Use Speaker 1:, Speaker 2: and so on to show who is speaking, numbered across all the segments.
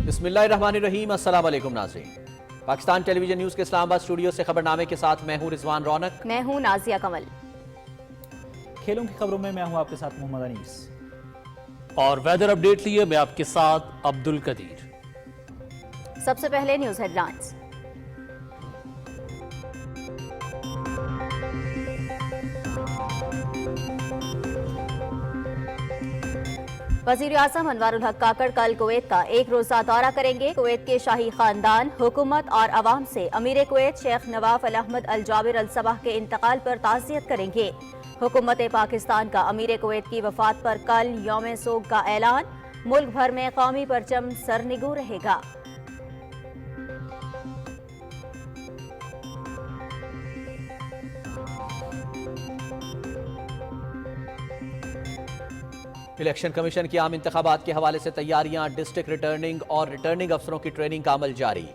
Speaker 1: بسم اللہ الرحمن الرحیم، السلام علیکم ناظرین۔ پاکستان ٹیلی ویژن نیوز کے اسلام آباد اسٹوڈیو سے خبرنامے کے ساتھ میں ہوں رضوان رونق۔
Speaker 2: میں ہوں نازیہ کمل۔
Speaker 3: کھیلوں کی خبروں میں ہوں آپ کے ساتھ محمد انیس،
Speaker 4: اور ویدر اپڈیٹ لیے میں آپ کے ساتھ عبد القدیر۔
Speaker 2: سب سے پہلے نیوز ہیڈ لائنز۔ وزیر اعظم انوار الحق کاکڑ کل کویت کا ایک روزہ دورہ کریں گے۔ کویت کے شاہی خاندان، حکومت اور عوام سے امیر کویت شیخ نواف الاحمد الجابر الصباح کے انتقال پر تعزیت کریں گے۔ حکومت پاکستان کا امیر کویت کی وفات پر کل یوم سوگ کا اعلان، ملک بھر میں قومی پرچم سرنگوں رہے گا۔
Speaker 1: الیکشن کمیشن کی عام انتخابات کے حوالے سے تیاریاں، ڈسٹرکٹ ریٹرننگ اور ریٹرننگ افسروں کی ٹریننگ کا عمل جاری۔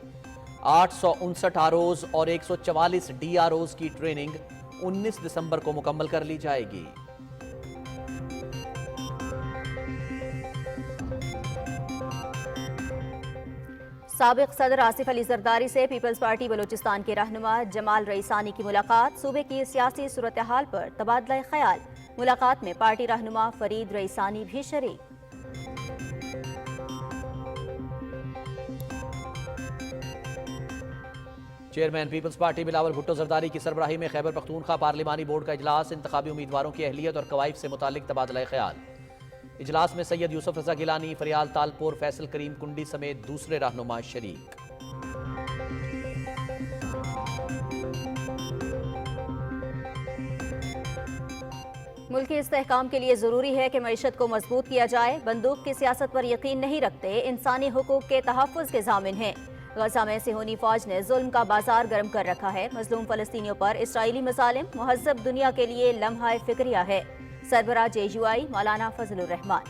Speaker 1: 859 آرઓز اور 144 ڈی آرઓز کی ٹریننگ 19 دسمبر کو مکمل کر لی جائے گی۔
Speaker 2: سابق صدر آصف علی زرداری سے پیپلز پارٹی بلوچستان کے رہنما جمال رئیسانی کی ملاقات، صوبے کی سیاسی صورتحال پر تبادلہ خیال۔ ملاقات میں پارٹی رہنما فرید رئیسانی بھی شریک۔
Speaker 1: Chairman Peoples Party Bilawal Bhutto Zardari کی سربراہی میں خیبر پختونخوا پارلیمانی بورڈ کا اجلاس، انتخابی امیدواروں کی اہلیت اور قوائف سے متعلق تبادلہ خیال۔ اجلاس میں سید یوسف رضا گیلانی، فریال تالپور، فیصل کریم کنڈی سمیت دوسرے رہنما شریک۔
Speaker 2: ملکی استحکام کے لیے ضروری ہے کہ معیشت کو مضبوط کیا جائے۔ بندوق کی سیاست پر یقین نہیں رکھتے، انسانی حقوق کے تحفظ کے ضامن ہیں۔ غزہ میں صہیونی فوج نے ظلم کا بازار گرم کر رکھا ہے۔ مظلوم فلسطینیوں پر اسرائیلی مظالم مہذب دنیا کے لیے لمحہ فکریہ ہے۔ سربراہ JUI مولانا فضل الرحمان۔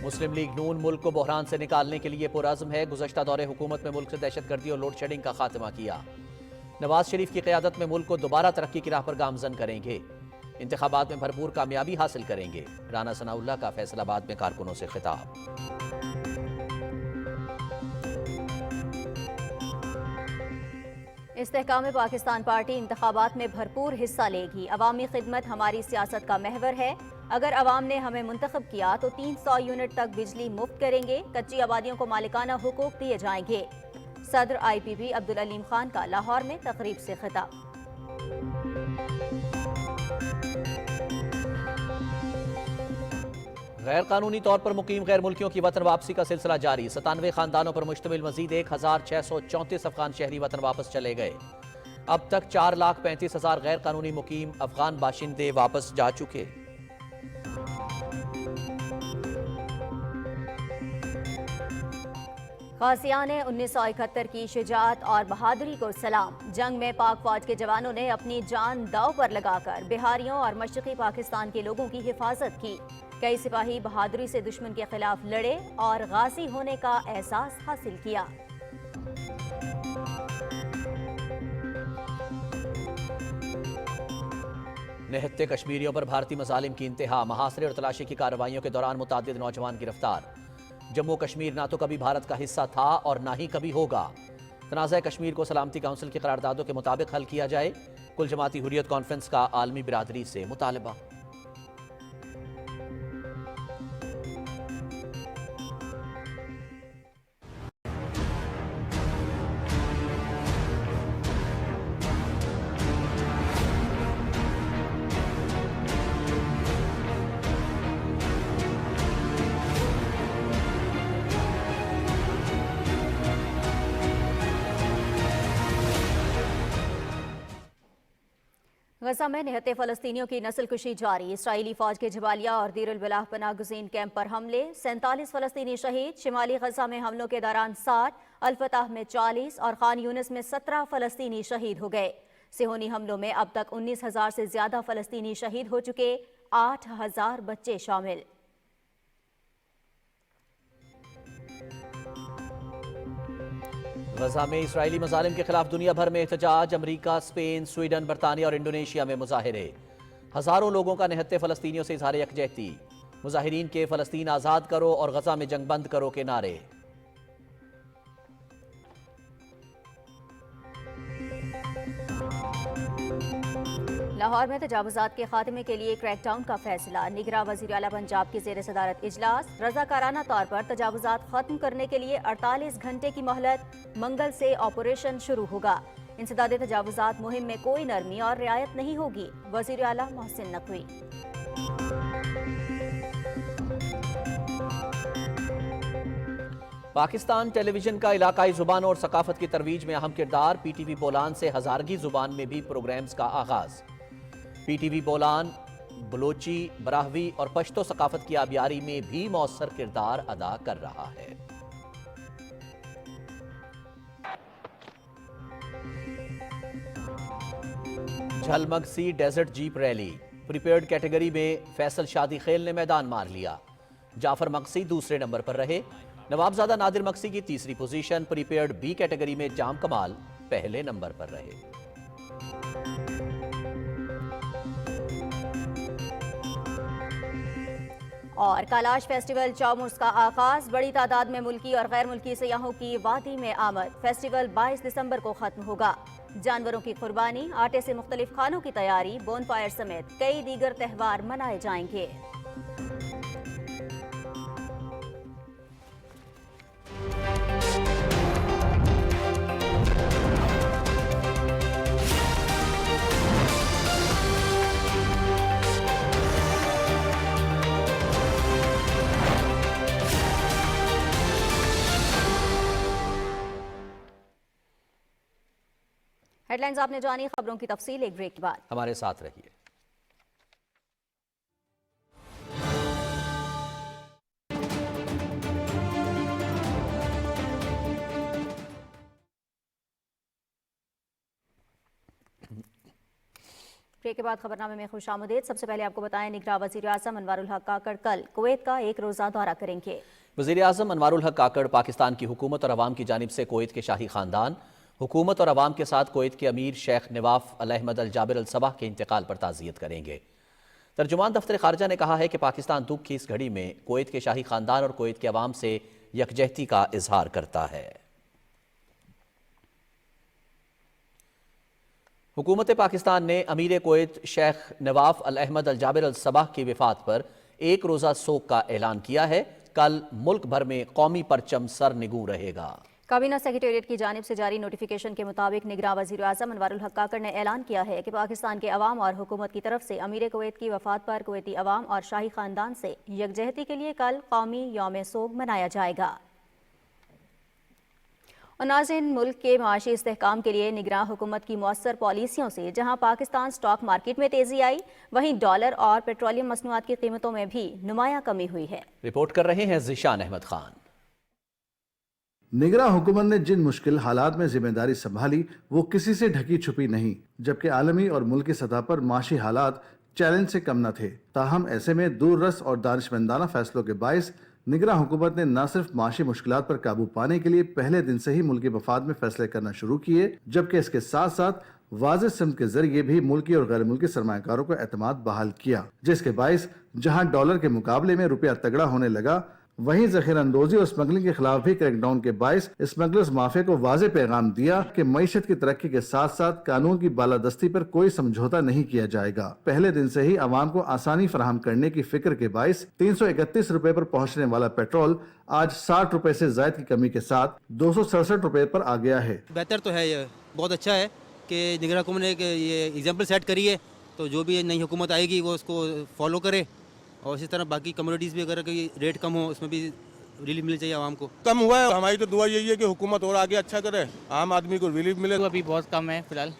Speaker 1: مسلم لیگ نون ملک کو بحران سے نکالنے کے لیے پرعزم ہے۔ گزشتہ دور حکومت میں ملک سے دہشت گردی اور لوڈ شیڈنگ کا خاتمہ کیا۔ نواز شریف کی قیادت میں ملک کو دوبارہ ترقی کی راہ پر گامزن کریں گے۔ انتخابات میں بھرپور کامیابی حاصل کریں گے۔ رانا ثناء اللہ کا فیصل آباد میں کارکنوں سے خطاب۔
Speaker 2: استحکام پاکستان پارٹی انتخابات میں بھرپور حصہ لے گی۔ عوامی خدمت ہماری سیاست کا محور ہے۔ اگر عوام نے ہمیں منتخب کیا تو 300 یونٹ تک بجلی مفت کریں گے۔ کچی آبادیوں کو مالکانہ حقوق دیے جائیں گے۔ صدر IPP عبدالعلیم خان کا لاہور میں تقریب سے خطاب۔
Speaker 1: غیر قانونی طور پر مقیم غیر ملکیوں کی وطن واپسی کا سلسلہ جاری۔ 97 خاندانوں پر مشتمل مزید 1634 افغان شہری وطن واپس چلے گئے۔ اب تک 4,35,000 غیر قانونی مقیم افغان باشندے واپس جا چکے۔
Speaker 2: غازیان 1971 کی شجاعت اور بہادری کو سلام۔ جنگ میں پاک فوج کے جوانوں نے اپنی جان داؤ پر لگا کر بہاریوں اور مشرقی پاکستان کے لوگوں کی حفاظت کی۔ کئی سپاہی بہادری سے دشمن کے خلاف لڑے اور غازی ہونے کا احساس حاصل کیا۔
Speaker 1: نہتے کشمیریوں پر بھارتی مظالم کی انتہا، محاصرے اور تلاشی کی کارروائیوں کے دوران متعدد نوجوان گرفتار۔ جموں کشمیر نہ تو کبھی بھارت کا حصہ تھا اور نہ ہی کبھی ہوگا۔ تنازع کشمیر کو سلامتی کونسل کی قراردادوں کے مطابق حل کیا جائے۔ کل جماعتی حریت کانفرنس کا عالمی برادری سے مطالبہ۔
Speaker 2: غزہ میں نہتے فلسطینیوں کی نسل کشی جاری۔ اسرائیلی فوج کے جبالیہ اور دیر البلاح پناہ گزین کیمپ پر حملے، 47 فلسطینی شہید۔ شمالی غزہ میں حملوں کے دوران 60، الفتح میں 40 اور خان یونس میں 17 فلسطینی شہید ہو گئے۔ صہیونی حملوں میں اب تک 19,000 سے زیادہ فلسطینی شہید ہو چکے، 8,000 بچے شامل۔
Speaker 1: غزہ میں اسرائیلی مظالم کے خلاف دنیا بھر میں احتجاج، امریکہ، اسپین، سویڈن، برطانیہ اور انڈونیشیا میں مظاہرے۔ हजारों लोगों का निहत्थे फलस्तीनियों से इजहार यकजहती। मुजाहिरीन के फलस्तीन आजाद करो और गजा में जंग बंद करो के नारे।
Speaker 2: लाहौर में तजावुजात के खात्मे के लिए क्रैकडाउन का फैसला। निगरां वज़ीर आला पंजाब की ज़ेर सदारत इजलास। रज़ाकाराना तौर पर तजावुजात खत्म करने के लिए 48 घंटे की मोहलत। मंगल से ऑपरेशन शुरू होगा। इंसदाद तजावुजात मुहिम में कोई नरमी और रियायत नहीं होगी। वज़ीर आला मोहसिन नकवी।
Speaker 1: पाकिस्तान टेलीविजन का इलाकाई जुबानों और सकाफत की तरवीज में अहम किरदार। पीटीवी बोलान से हजारगी जुबान में भी प्रोग्राम्स का आगाज। पीटीवी बोलान बलोची, बराहवी और पश्तो सकाफत की आबियारी में भी मौसर किरदार अदा कर रहा है। Jhal Magsi desert jeep rally. Prepared category में फैसल शादी खेल ने मैदान मार लिया। जाफर मक्सी दूसरे नंबर पर रहे। नवाबजादा नादिर मक्सी की तीसरी पोजीशन। प्रीपेयर्ड बी कैटेगरी में जाम कमाल पहले नंबर पर रहे।
Speaker 2: और कैलाश फेस्टिवल चौमुर्स का आगाज। बड़ी तादाद में मुल्की और गैर मुल्की सयाहों की वादी में आमद। फेस्टिवल 22 दिसंबर को खत्म होगा। जानवरों की कुर्बानी, आटे से मुख्तलिफ खानों की तैयारी, बोनफायर समेत कई दीगर त्यौहार मनाए जाएंगे। हेडलाइंस आपने जानी, खबरों की तफसील एक ब्रेक के बाद।
Speaker 1: हमारे साथ रहिए।
Speaker 2: ब्रेक के बाद खबरनामे में खुशामदीद। सबसे पहले आपको बताएं, निगरां वज़ीर आज़म अनवारुल हक काकड़ कल कुवैत का एक रोज़ा दौरा करेंगे।
Speaker 1: वज़ीर आज़म अनवारुल हक काकड़ पाकिस्तान की हुकूमत और अवाम की जानिब से कुवैत के शाही खानदान, हुकूमत और अवाम के साथ कुवैत के अमीर शेख नवाफ अल अहमद अल जाबिर अल सबाह के इंतकाल पर ताज़ियत करेंगे। तर्जुमान दफ्तर खारजा ने कहा है कि पाकिस्तान दुख की इस घड़ी में कुवैत के शाही खानदान और कुवैत के अवाम से यकजहती का इजहार करता है। हुकूमत पाकिस्तान ने अमीर कुवैत शेख नवाफ अल अहमद अल जाबिर अल सबाह की वफात पर एक रोज़ा सोग का ऐलान किया है। कल मुल्क भर में कौमी परचम सर निगू रहेगा।
Speaker 2: काबीना सेक्रेटेरिएट की जानिब से जारी नोटिफिकेशन के मुताबिक निगरां वज़ीर आज़म अनवारुल हक काकड़ ने ऐलान किया है कि पाकिस्तान के अवाम और हुकूमत की तरफ से अमीर कुवैत की वफात पर कुवैती अवाम और शाही खानदान से यकजहती के लिए कल कौमी यौम सोग मनाया जाएगा। और नाज़रीन, मुल्क के माशी इस्तेहकाम के लिए निगरां हुकूमत की मौसर पॉलिसियों से जहाँ पाकिस्तान स्टॉक मार्केट में तेजी आई, वहीं डॉलर और पेट्रोलियम मसनूआत की कीमतों में भी नुमाया कमी हुई है।
Speaker 1: रिपोर्ट कर रहे हैं ज़िशान अहमद खान।
Speaker 5: निगरां हुकूमत ने जिन मुश्किल हालात में जिम्मेदारी संभाली वो किसी से ढकी छुपी नहीं, जबकि आलमी और मुल्की सतह पर माशी हालात चैलेंज से कम न थे। ताहम ऐसे में दूररस और दानिशमंदाना फैसलों के बायस निगरां हुकूमत ने न सिर्फ माशी मुश्किलात पर काबू पाने के लिए पहले दिन से ही मुल्की मफाद में फैसले करना शुरू किए, जबकि इसके साथ साथ वाज़ेह सिमत के जरिए भी मुल्की और गैर मुल्की सरमायाकारों को एतमाद बहाल किया, जिसके बायस जहां डॉलर के मुकाबले में रुपया तगड़ा होने लगा, वहीं ज़ख़ीरा अंदोज़ी और स्मगलिंग के खिलाफ भी क्रैकडाउन के बायस स्मगलर्स माफिया को वाज़ेह पैगाम दिया कि मईशत की तरक्की के साथ साथ कानून की बालादस्ती पर कोई समझौता नहीं किया जाएगा। पहले दिन से ही आवाम को आसानी फराहम करने की फिक्र के बायस 331 रुपए पर पहुँचने वाला पेट्रोल आज 60 रुपए से जायद की कमी के साथ 267 रुपए पर आ गया है।
Speaker 6: बेहतर तो है, ये बहुत अच्छा है कि निगरां हुकूमत ने ये एग्जाम्पल सेट करी है, तो जो भी नई हुकूमत आएगी वो उसको फॉलो करे, और इसी तरह बाकी कम्युनिटीज़ भी अगर कोई रेट कम हो उसमें भी रिलीफ मिलनी चाहिए आवाम को।
Speaker 7: कम हुआ है, हमारी तो दुआ यही है कि हुकूमत और आगे अच्छा करे, आम आदमी को रिलीफ मिले।
Speaker 8: अभी बहुत कम है फिलहाल,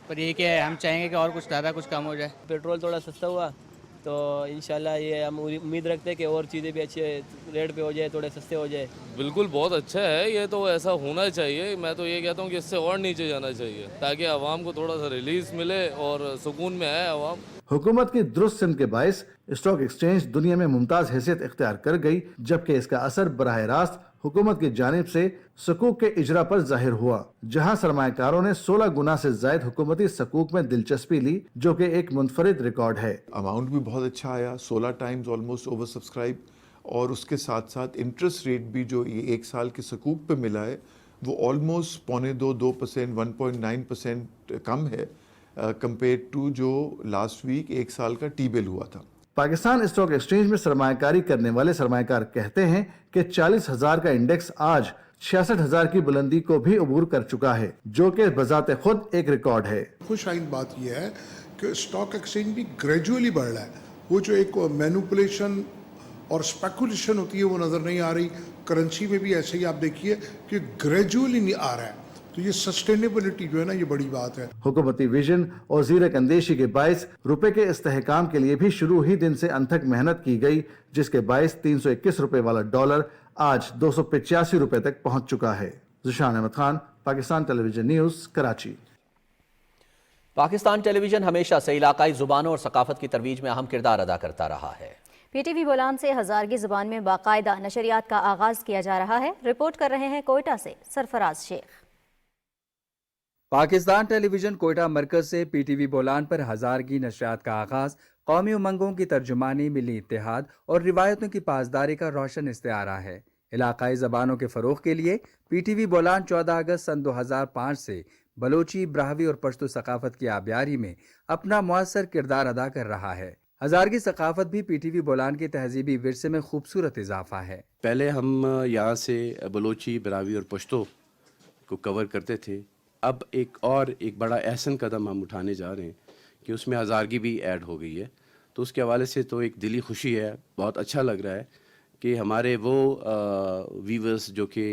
Speaker 8: पर ये कि हम चाहेंगे कि और कुछ ज़्यादा कुछ कम हो जाए।
Speaker 9: पेट्रोल थोड़ा सस्ता हुआ तो इंशाल्लाह ये हम उम्मीद रखते हैं कि और चीज़ें भी अच्छे रेट पे हो जाए, थोड़े सस्ते हो जाए।
Speaker 10: बिल्कुल बहुत अच्छा है, ये तो ऐसा होना चाहिए। मैं तो ये कहता हूँ कि इससे और नीचे जाना चाहिए ताकि आवाम को थोड़ा सा रिलीज मिले और सुकून में आए आवाम।
Speaker 5: हुकूमत की दुरुस्त सिमत के बायस स्टॉक एक्सचेंज दुनिया में मुमताज हैसियत इख्तियार कर गई, जबकि इसका असर बराह रास्त हुकूमत की जानिब से सकूक के इजरा पर जाहिर हुआ, जहां सरमायाकारों ने 16 गुना से ज्यादा हुकूमती सकूक में दिलचस्पी ली, जो कि एक मुनफरिद रिकॉर्ड है।
Speaker 11: अमाउंट भी बहुत अच्छा आया, 16 टाइम्स ऑलमोस्ट ओवर सब्सक्राइब, और उसके साथ साथ इंटरेस्ट रेट भी जो ये एक साल के सकूक पे मिला है वो ऑलमोस्ट 2.2%, 1.9% कम है कंपेयर टू जो लास्ट वीक एक साल का टी बिल हुआ था।
Speaker 5: पाकिस्तान स्टॉक एक्सचेंज में सरमायाकारी करने वाले सरमायाकार कहते हैं कि 40,000 का इंडेक्स आज 66,000 की बुलंदी को भी अबूर कर चुका है, जो कि बजाते खुद एक रिकॉर्ड है।
Speaker 12: खुशाइन बात यह है कि स्टॉक एक्सचेंज भी ग्रेजुअली बढ़ रहा है। वो जो एक मैनिपुलेशन और स्पेकुलेशन होती है वो नज़र नहीं आ रही। करेंसी में भी ऐसे ही आप देखिए कि ग्रेजुअली नहीं आ रहा है, तो ये सस्टेनेबिलिटी जो है ना, ये बड़ी बात है।
Speaker 5: हुकूमती विजन और ज़ीरक अंदेशी के बायस रुपए के इस्तेहकाम के लिए भी शुरू ही दिन से अनथक मेहनत की गई, जिसके बायस 321 रुपए वाला डॉलर आज 285 रुपए तक पहुंच चुका है। Zushan Ahmad Khan, Pakistan television news, Karachi.
Speaker 1: Pakistan television हमेशा से इलाकाई जुबानों और सकाफत की तरवीज में अहम किरदार अदा करता रहा है।
Speaker 2: PTV बोलान से हजारगी जुबान में बाकायदा नशरियात का आगाज किया जा रहा है। रिपोर्ट कर रहे हैं कोयटा से सरफराज शेख।
Speaker 13: पाकिस्तान टेलीविजन कोयटा मरकज से PTV बोलान पर हजारगी नशरियात का आगाज कौमी उमंगों की तर्जुमानी, मिली इत्तेहाद और रिवायतों की पासदारी का रोशन इस्तेआरा है। इलाकाई ज़बानों के फ़रोग़ के लिए PTV बोलान 14 अगस्त सन 2005 से बलोची, ब्राहवी और पश्तो सकाफत की आबियारी में अपना मुअस्सर किरदार अदा कर रहा है। हजारगी सकाफत भी PTV बोलान के तहजीबी विरसे में खूबसूरत इजाफा है।
Speaker 14: पहले हम यहाँ से बलोची, ब्राहवी और पश्तो को कवर करते थे, अब एक बड़ा अहसन कदम हम उठाने जा रहे हैं कि उसमें हजारगी भी ऐड हो गई है। तो उसके हवाले से तो एक दिली खुशी है, बहुत अच्छा लग रहा है कि हमारे वो वीवर्स जो कि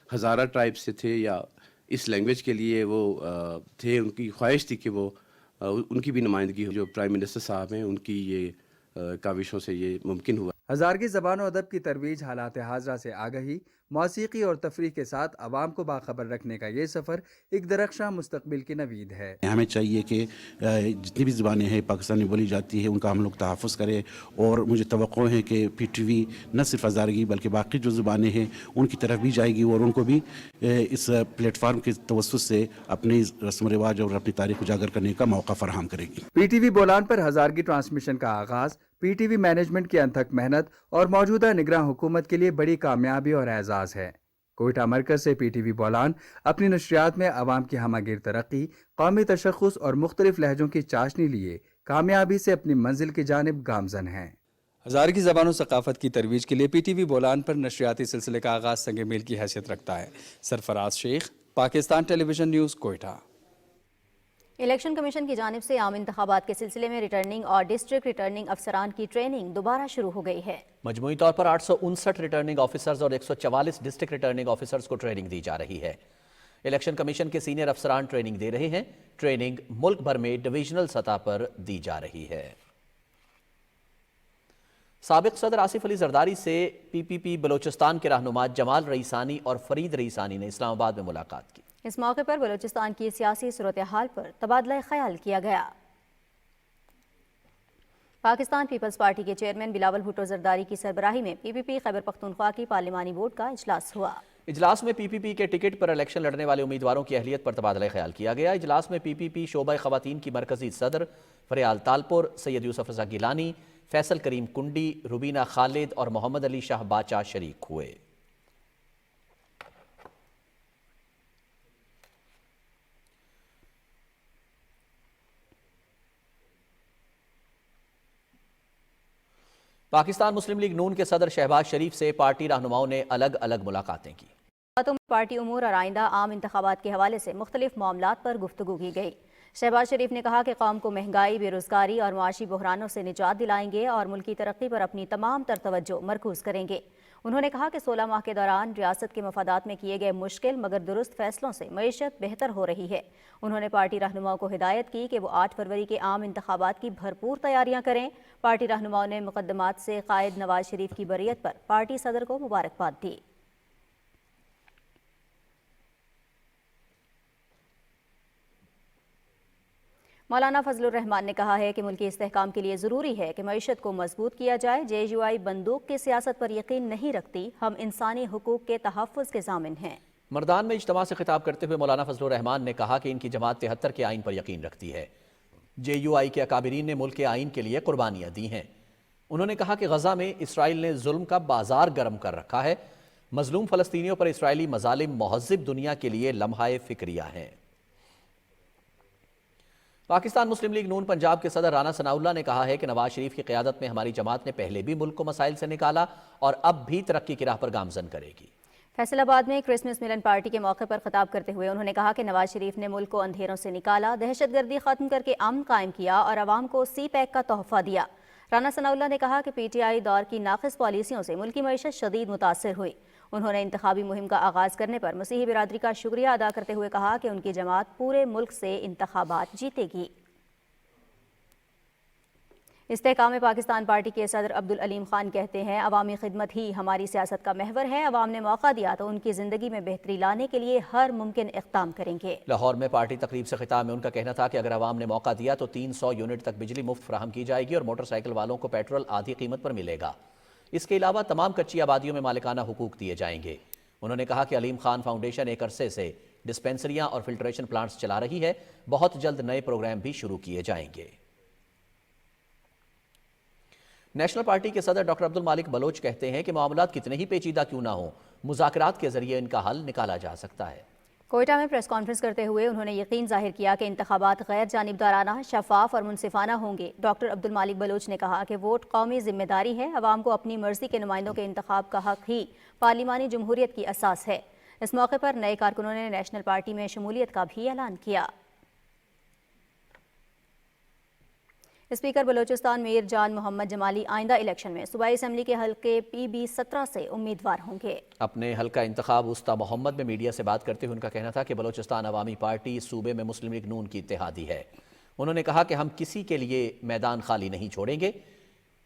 Speaker 14: हज़ारा ट्राइब से थे या इस लैंग्वेज के लिए वो थे, उनकी ख्वाहिश थी कि वो उनकी भी नुमाइंदगी हो। जो प्राइम मिनिस्टर साहब हैं उनकी ये काविशों से ये मुमकिन हुआ।
Speaker 13: हजारगी ज़बान और अदब की तरवीज, हालात हाज़रा से आगही, मौसीकी और तफरीह के साथ आवाम को बाखबर रखने का ये सफ़र एक दरख्शां मुस्तकबिल की नवीद है।
Speaker 15: हमें चाहिए कि जितनी भी ज़बानें हैं पाकिस्तान में बोली जाती है उनका हम लोग तहफ़्फ़ुज़ करें, और मुझे तवक्को है कि PTV न सिर्फ हजारगी बल्कि बाकी जो ज़बानें हैं उनकी तरफ भी जाएगी और उनको भी इस प्लेटफार्म के तवस्सुस से अपनी रस्म रिवाज और अपनी तारीख उजागर करने का मौका फराहम करेगी।
Speaker 13: PTV बोलान पर हजारगी ट्रांसमिशन का आगाज़ PTV मैनेजमेंट की अनथक मेहनत और मौजूदा निगरान हुकूमत के लिए बड़ी कामयाबी और एजाज़ है। कोयटा मरकज से PTV बोलान अपनी नशरियात में आवाम की हमागिर तरक्की, कौमी तशख़्ख़ुस और मुख्तलिफ लहजों की चाशनी लिए कामयाबी से अपनी मंजिल की जानिब गामजन हैं। हजारगी ज़बानों सकाफत की तरवीज के लिए PTV बोलान पर नशरियाती सिलसिले का आगाज़ संग मील की हैसियत रखता है। Sarfaraz Sheikh, Pakistan television News, Quetta.
Speaker 2: Election Commission की जानिब से आम इंतखाबात के सिलसिले में रिटर्निंग और डिस्ट्रिक्ट रिटर्निंग अफसरान की ट्रेनिंग दोबारा शुरू हो गई है।
Speaker 1: मजमूई तौर पर 859 रिटर्निंग ऑफिसर्स और 144 डिस्ट्रिक्ट रिटर्निंग ऑफिसर्स को ट्रेनिंग दी जा रही है। इलेक्शन कमीशन के सीनियर अफसरान ट्रेनिंग दे रहे हैं। ट्रेनिंग मुल्क भर में डिविजनल सतह पर दी जा रही है। साबिक सदर आसिफ अली जरदारी से PPP बलोचिस्तान के रहनुमा जमाल रईसानी और फरीद रईसानी ने इस्लामाबाद में मुलाकात की।
Speaker 2: इस मौके पर बलोचिस्तान की सियासी सूरत हाल पर तबादला ख्याल किया गया। पाकिस्तान पीपल्स पार्टी के चेयरमैन बिलावल भुट्टो जरदारी की सरबराही में PPP खैबर पख्तूनख्वा की पार्लिमानी बोर्ड का इजलास हुआ। इजलास में PPP के टिकट पर इलेक्शन लड़ने वाले उम्मीदवारों की अहलियत पर तबादला ख्याल किया गया। इजलास में PPP शोबा ख़वातीन की मरकजी सदर फरियाल तालपुर, सैयद यूसुफ रज़ा गिलानी, फैसल करीम कुंडी, रुबीना खालिद और मोहम्मद अली शाह बाचा शरीक हुए। पाकिस्तान मुस्लिम लीग नून के सदर शहबाज शरीफ से पार्टी रहनुमाओं ने अलग अलग मुलाकातें की। पार्टी उमूर और आइंदा आम इंतखाबात के हवाले से मुख्तलिफ मामलात पर गुफ्तगू की गई। शहबाज शरीफ ने कहा कि कौम को महंगाई, बेरोजगारी और मुआशी बहरानों से निजात दिलाएंगे और मुल्की तरक्की पर अपनी तमाम तर तवज्जो मरकूज करेंगे। उन्होंने कहा कि 16 माह के दौरान रियासत के मफादात में किए गए मुश्किल मगर दुरुस्त फैसलों से मईशत बेहतर हो रही है। उन्होंने पार्टी रहनुमाओं को हिदायत की कि वो 8 फरवरी के आम इंतखाबात की भरपूर तैयारियां करें। पार्टी रहनुमाओं ने मुकदमात से कायद नवाज शरीफ की बरियत पर पार्टी सदर को मुबारकबाद दी। مولانا فضل الرحمان نے کہا ہے کہ ملکی استحکام کے لیے ضروری ہے کہ معیشت کو مضبوط کیا جائے. JUI بندوق کی سیاست پر یقین نہیں رکھتی, ہم انسانی حقوق کے تحفظ کے ضامن ہیں.
Speaker 1: مردان میں اجتماع سے خطاب کرتے ہوئے مولانا فضل الرحمان نے کہا کہ ان کی جماعت 73 کے آئین پر یقین رکھتی ہے. JUI کے اکابرین نے ملک کے آئین کے لیے قربانیاں دی ہیں. انہوں نے کہا کہ غزہ میں اسرائیل نے ظلم کا بازار گرم کر رکھا ہے. مظلوم فلسطینیوں پر اسرائیلی مظالم مہذب دنیا کے لیے لمحہ فکریہ ہیں. پاکستان مسلم لیگ نون پنجاب کے صدر رانا ثناء اللہ نے کہا ہے کہ نواز شریف کی قیادت میں ہماری جماعت نے پہلے بھی ملک کو مسائل سے نکالا اور اب بھی ترقی کی راہ پر گامزن کرے گی.
Speaker 2: فیصل آباد میں کرسمس ملن پارٹی کے موقع پر خطاب کرتے ہوئے انہوں نے کہا کہ نواز شریف نے ملک کو اندھیروں سے نکالا, دہشت گردی ختم کر کے امن قائم کیا اور عوام کو سی پیک کا تحفہ دیا. رانا ثناء اللہ نے کہا کہ PTI دور کی ناقص پالیسیوں سے ملکی معیشت شدید متاثر ہوئی. انہوں نے انتخابی مہم کا آغاز کرنے پر مسیحی برادری کا شکریہ ادا کرتے ہوئے کہا کہ ان کی جماعت پورے ملک سے انتخابات جیتے گی. استحکام پاکستان پارٹی کے صدر عبدالعلیم خان کہتے ہیں عوامی خدمت ہی ہماری سیاست کا محور ہے. عوام نے موقع دیا تو ان کی زندگی میں بہتری لانے کے لیے ہر ممکن اقدام کریں گے.
Speaker 1: لاہور میں پارٹی تقریب سے خطاب میں ان کا کہنا تھا کہ اگر عوام نے موقع دیا تو 300 یونٹ تک بجلی مفت فراہم کی جائے گی اور موٹر سائیکل والوں کو پیٹرول آدھی قیمت پر ملے گا. اس کے علاوہ تمام کچی آبادیوں میں مالکانہ حقوق دیے جائیں گے. انہوں نے کہا کہ علیم خان فاؤنڈیشن ایک عرصے سے ڈسپینسریاں اور فلٹریشن پلانٹس چلا رہی ہے. بہت جلد نئے پروگرام بھی شروع کیے جائیں گے. نیشنل پارٹی کے صدر ڈاکٹر عبدالمالک بلوچ کہتے ہیں کہ معاملات کتنے ہی پیچیدہ کیوں نہ ہوں, مذاکرات کے ذریعے ان کا حل نکالا جا سکتا ہے.
Speaker 2: کوئٹہ میں پریس کانفرنس کرتے ہوئے انہوں نے یقین ظاہر کیا کہ انتخابات غیر جانبدارانہ, شفاف اور منصفانہ ہوں گے. ڈاکٹر عبدالمالک بلوچ نے کہا کہ ووٹ قومی ذمہ داری ہے. عوام کو اپنی مرضی کے نمائندوں کے انتخاب کا حق ہی پارلیمانی جمہوریت کی اساس ہے. اس موقع پر نئے کارکنوں نے نیشنل پارٹی میں شمولیت کا بھی اعلان کیا. اسپیکر بلوچستان میر جان محمد جمالی آئندہ الیکشن میں صوبائی اسمبلی کے حلقے PB 17 سے امیدوار ہوں گے.
Speaker 1: اپنے حلقہ انتخاب وسطی محمد میں میڈیا سے بات کرتے ہوئے ان کا کہنا تھا کہ بلوچستان عوامی پارٹی صوبے میں مسلم لیگ نون کی اتحادی ہے. انہوں نے کہا کہ ہم کسی کے لیے میدان خالی نہیں چھوڑیں گے.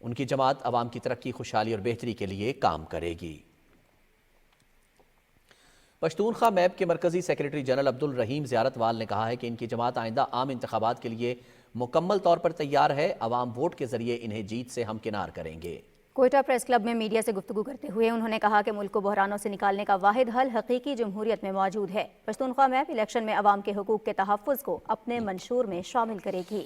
Speaker 1: ان کی جماعت عوام کی ترقی, خوشحالی اور بہتری کے لیے کام کرے گی. پشتونخوا میپ کے مرکزی سیکریٹری جنرل عبدالرحیم زیارت وال نے کہا ہے کہ ان کی جماعت آئندہ عام انتخابات کے لیے مکمل طور پر تیار ہے. عوام ووٹ کے ذریعے انہیں جیت سے ہمکنار کریں گے.
Speaker 2: کوئٹہ پریس کلب میں میڈیا سے گفتگو کرتے ہوئے انہوں نے کہا کہ ملک کو بحرانوں سے نکالنے کا واحد حل حقیقی جمہوریت میں موجود ہے. پشتونخوا میپ الیکشن میں عوام کے حقوق کے تحفظ کو اپنے منشور میں شامل کرے گی.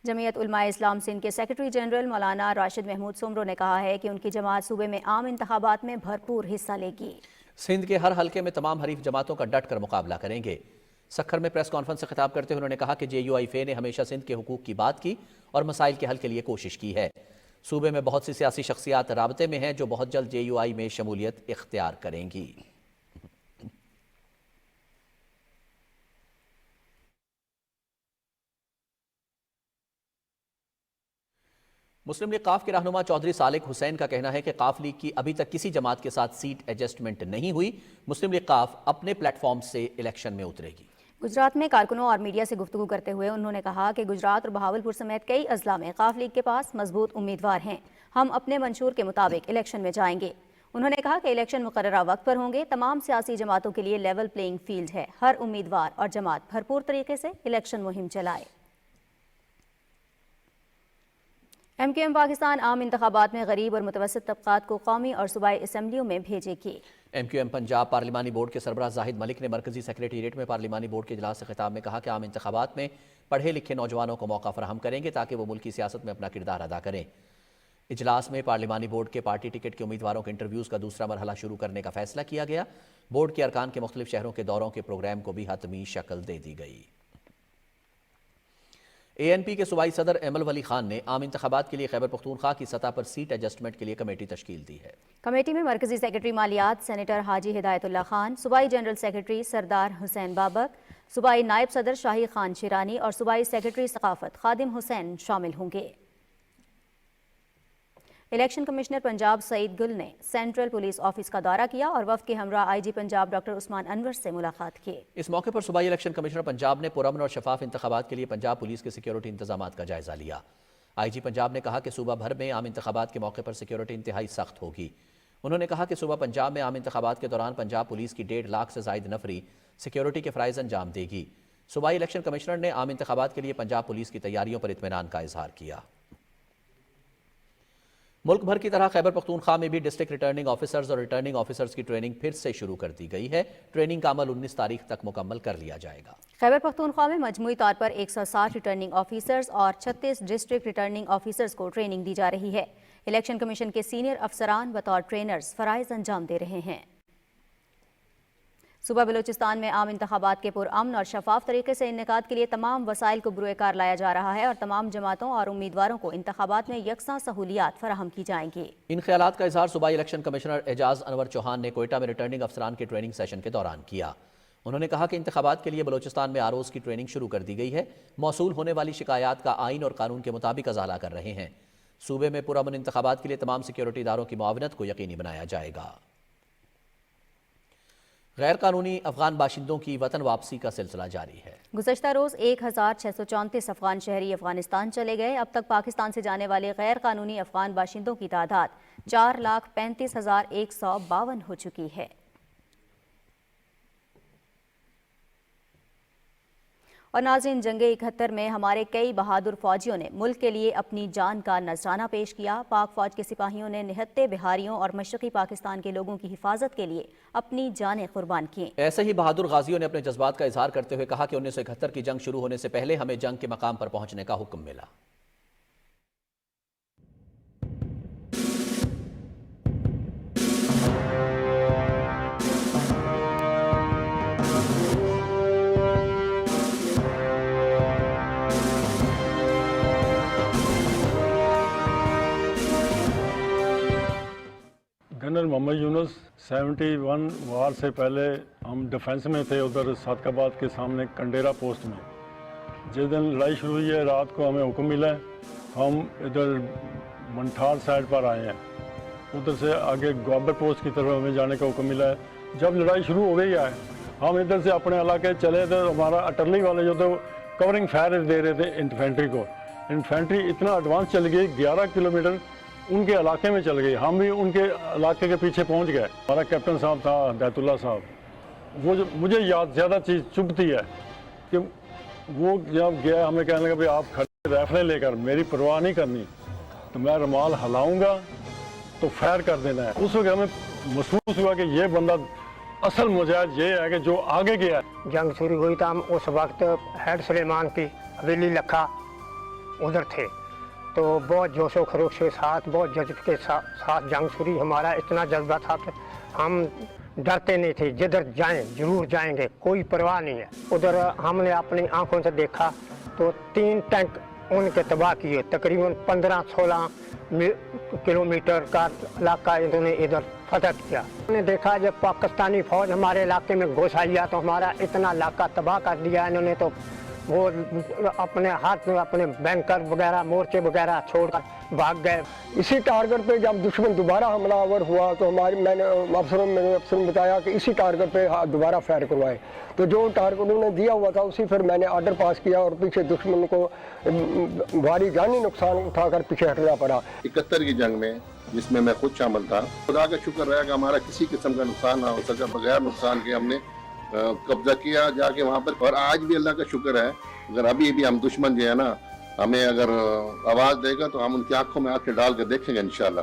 Speaker 2: جمعیت علماء اسلام سندھ کے سیکرٹری جنرل مولانا راشد محمود سمرو نے کہا ہے کہ ان کی جماعت صوبے میں عام انتخابات میں بھرپور حصہ لے گی.
Speaker 1: سندھ کے ہر حلقے میں تمام حریف جماعتوں کا ڈٹ کر مقابلہ کریں گے. سکھر میں پریس کانفرنس سے خطاب کرتے ہوئے انہوں نے کہا کہ JUI فے نے ہمیشہ سندھ کے حقوق کی بات کی اور مسائل کے حل کے لیے کوشش کی ہے. صوبے میں بہت سی سیاسی شخصیات رابطے میں ہیں جو بہت جلد JUI میں شمولیت اختیار کریں گی. مسلم لیگ قاف کے رہنما چودھری صالح حسین کا کہنا ہے کہ قاف لیگ کی ابھی تک کسی جماعت کے ساتھ سیٹ ایڈجسٹمنٹ نہیں ہوئی. مسلم لیگ قاف اپنے پلیٹ فارم سے الیکشن میں اترے گی.
Speaker 2: گجرات میں کارکنوں اور میڈیا سے گفتگو کرتے ہوئے انہوں نے کہا کہ گجرات اور بہاولپور سمیت کئی اضلاع میں قاف لیگ کے پاس مضبوط امیدوار ہیں. ہم اپنے منشور کے مطابق الیکشن میں جائیں گے. انہوں نے کہا کہ الیکشن مقررہ وقت پر ہوں گے. تمام سیاسی جماعتوں کے لیے لیول پلینگ فیلڈ ہے. ہر امیدوار اور جماعت بھرپور طریقے سے الیکشن مہم چلائے. MQM پاکستان عام انتخابات میں غریب اور متوسط طبقات کو قومی اور صوبائی اسمبلیوں میں بھیجے گی.
Speaker 1: MQM پنجاب پارلیمانی بورڈ کے سربراہ زاہد ملک نے مرکزی سیکریٹریٹ میں پارلیمانی بورڈ کے اجلاس سے خطاب میں کہا کہ عام انتخابات میں پڑھے لکھے نوجوانوں کو موقع فراہم کریں گے تاکہ وہ ملکی سیاست میں اپنا کردار ادا کریں. اجلاس میں پارلیمانی بورڈ کے پارٹی ٹکٹ کے امیدواروں کے انٹرویوز کا دوسرا مرحلہ شروع کرنے کا فیصلہ کیا گیا. بورڈ کے ارکان کے مختلف شہروں کے دوروں کے پروگرام کو بھی حتمی شکل دے دی گئی. ANP کے صوبائی صدر ایمل ولی خان نے عام انتخابات کے لیے خیبر پختونخوا کی سطح پر سیٹ ایڈجسٹمنٹ کے لیے کمیٹی تشکیل دی ہے.
Speaker 2: کمیٹی میں مرکزی سیکرٹری مالیات سینیٹر حاجی ہدایت اللہ خان, صوبائی جنرل سیکرٹری سردار حسین بابک, صوبائی نائب صدر شاہی خان شیرانی اور صوبائی سیکرٹری ثقافت خادم حسین شامل ہوں گے. الیکشن کمشنر پنجاب سعید گل نے سینٹرل پولیس آفس کا دورہ کیا اور وفد کے ہمراہ IG پنجاب ڈاکٹر عثمان انور سے ملاقات کی.
Speaker 1: اس موقع پر صوبائی الیکشن کمشنر پنجاب نے پرامن اور شفاف انتخابات کے لیے پنجاب پولیس کے سیکیورٹی انتظامات کا جائزہ لیا. IG پنجاب نے کہا کہ صوبہ بھر میں عام انتخابات کے موقع پر سیکیورٹی انتہائی سخت ہوگی. انہوں نے کہا کہ صوبہ پنجاب میں عام انتخابات کے دوران پنجاب پولیس کی 1.5 لاکھ سے زائد نفری سیکیورٹی کے فرائض انجام دے گی. صوبائی الیکشن کمشنر نے عام انتخابات کے لیے پنجاب پولیس کی تیاریوں پر اطمینان کا اظہار کیا۔ ملک بھر کی طرح خیبر پختونخوا میں بھی ڈسٹرکٹ ریٹرننگ آفیسرز اور ریٹرننگ آفیسرز کی ٹریننگ پھر سے شروع کر دی گئی ہے۔ ٹریننگ کا عمل 19 تاریخ تک مکمل کر لیا جائے گا۔
Speaker 2: خیبر پختونخوا میں مجموعی طور پر 160 ریٹرننگ آفیسرز اور 36 ڈسٹرکٹ ریٹرننگ آفیسرز کو ٹریننگ دی جا رہی ہے۔ الیکشن کمیشن کے سینئر افسران بطور ٹرینرز فرائض انجام دے رہے ہیں۔ صوبہ بلوچستان میں عام انتخابات کے پرامن اور شفاف طریقے سے انعقاد کے لیے تمام وسائل کو بروئے کار لایا جا رہا ہے اور تمام جماعتوں اور امیدواروں کو انتخابات میں یکساں سہولیات فراہم کی جائیں گی۔
Speaker 1: ان خیالات کا اظہار صوبائی الیکشن کمشنر اعجاز انور چوہان نے کوئٹہ میں ریٹرننگ افسران کے ٹریننگ سیشن کے دوران کیا۔ انہوں نے کہا کہ انتخابات کے لیے بلوچستان میں آرؤز کی ٹریننگ شروع کر دی گئی ہے۔ موصول ہونے والی شکایات کا آئین اور قانون کے مطابق ازالہ کر رہے ہیں۔ صوبے میں پرامن انتخابات کے لیے تمام سیکیورٹی اداروں کی معاونت کو یقینی بنایا جائے گا۔ غیر قانونی افغان باشندوں کی وطن واپسی کا سلسلہ جاری ہے۔
Speaker 2: گزشتہ روز 1634 افغان شہری افغانستان چلے گئے۔ اب تک پاکستان سے جانے والے غیر قانونی افغان باشندوں کی تعداد 4,35,152 ہو چکی ہے۔ اور ناظرین، جنگ 71 میں ہمارے کئی بہادر فوجیوں نے ملک کے لیے اپنی جان کا نذرانہ پیش کیا۔ پاک فوج کے سپاہیوں نے نہتے بہاریوں اور مشرقی پاکستان کے لوگوں کی حفاظت کے لیے اپنی جانیں قربان کیں۔
Speaker 1: ایسے ہی بہادر غازیوں نے اپنے جذبات کا اظہار کرتے ہوئے کہا کہ 1971 کی جنگ شروع ہونے سے پہلے ہمیں جنگ کے مقام پر پہنچنے کا حکم ملا۔
Speaker 16: جنرل محمد یونس 71 وار سے پہلے ہم ڈیفنس میں تھے، ادھر صادق آباد کے سامنے کنڈیرا پوسٹ میں۔ جس دن لڑائی شروع ہوئی ہے رات کو ہمیں حکم ملا ہے، ہم ادھر منٹھار سائڈ پر آئے ہیں، ادھر سے آگے گوابر پوسٹ کی طرف ہمیں جانے کا حکم ملا ہے۔ جب لڑائی شروع ہو گئی ہے ہم ادھر سے اپنے علاقے چلے تھے، ہمارا اٹرلی والے جو تھے کورنگ فائر دے رہے تھے انفینٹری کو۔ انفینٹری اتنا ایڈوانس چل گئی، 11 کلومیٹر ان کے علاقے میں چل گئی، ہم بھی ان کے علاقے کے پیچھے پہنچ گئے۔ ہمارا کیپٹن صاحب تھا ہدایت اللہ صاحب، وہ مجھے یاد زیادہ چیز چبھتی ہے کہ وہ جب گیا ہمیں کہنے لگا بھائی آپ کھڑے ریفلیں لے کر، میری پرواہ نہیں کرنی، تو میں رومال ہلاؤں گا تو فائر کر دینا ہے۔ اس وقت ہمیں محسوس ہوا کہ یہ بندہ اصل مجاہد یہ ہے کہ جو آگے گیا ہے۔
Speaker 17: جنگ شروع ہوئی تو ہم اس وقت ہیڈ سلیمان کی حویلی لکھا ادھر تھے، تو بہت جوش و خروش کے ساتھ، بہت جذب کے ساتھ جنگ شروع۔ ہمارا اتنا جذبہ تھا کہ ہم ڈرتے نہیں تھے، جدھر جائیں ضرور جائیں گے، کوئی پرواہ نہیں ہے۔ ادھر ہم نے اپنی آنکھوں سے دیکھا تو 3 ٹینک ان کے تباہ کیے، تقریباً 15-16 کلومیٹر کا علاقہ انہوں نے ادھر فتح کیا۔ ہم نے دیکھا جب پاکستانی فوج ہمارے علاقے میں گھس آئی ہے تو ہمارا اتنا علاقہ تباہ کر دیا انہوں نے، تو وہ اپنے ہاتھ میں اپنے بینکر وغیرہ مورچے وغیرہ چھوڑ کر بھاگ گئے۔
Speaker 18: اسی ٹارگٹ پہ جب دشمن دوبارہ حملہ آور ہوا تو میں نے افسروں نے بتایا کہ اسی ٹارگٹ پہ دوبارہ فائر کروائے، تو جو ٹارگٹ انہوں نے دیا ہوا تھا اسی پھر میں نے آرڈر پاس کیا اور پیچھے دشمن کو بھاری جانی نقصان اٹھا کر پیچھے ہٹنا پڑا۔
Speaker 19: 71 کی جنگ میں جس میں خود شامل تھا، خدا کا شکر رہا کہ ہمارا کسی قسم کا نقصان نہ ہو سکا، بغیر نقصان کے ہم نے قبضہ کیا جا کے وہاں پر۔ اور آج بھی اللہ کا شکر ہے، اگر ابھی بھی ہم دشمن جو ہے نا ہمیں اگر آواز دے گا تو ہم ان کی آنکھوں میں آنکھیں ڈال کے دیکھیں گے انشاءاللہ،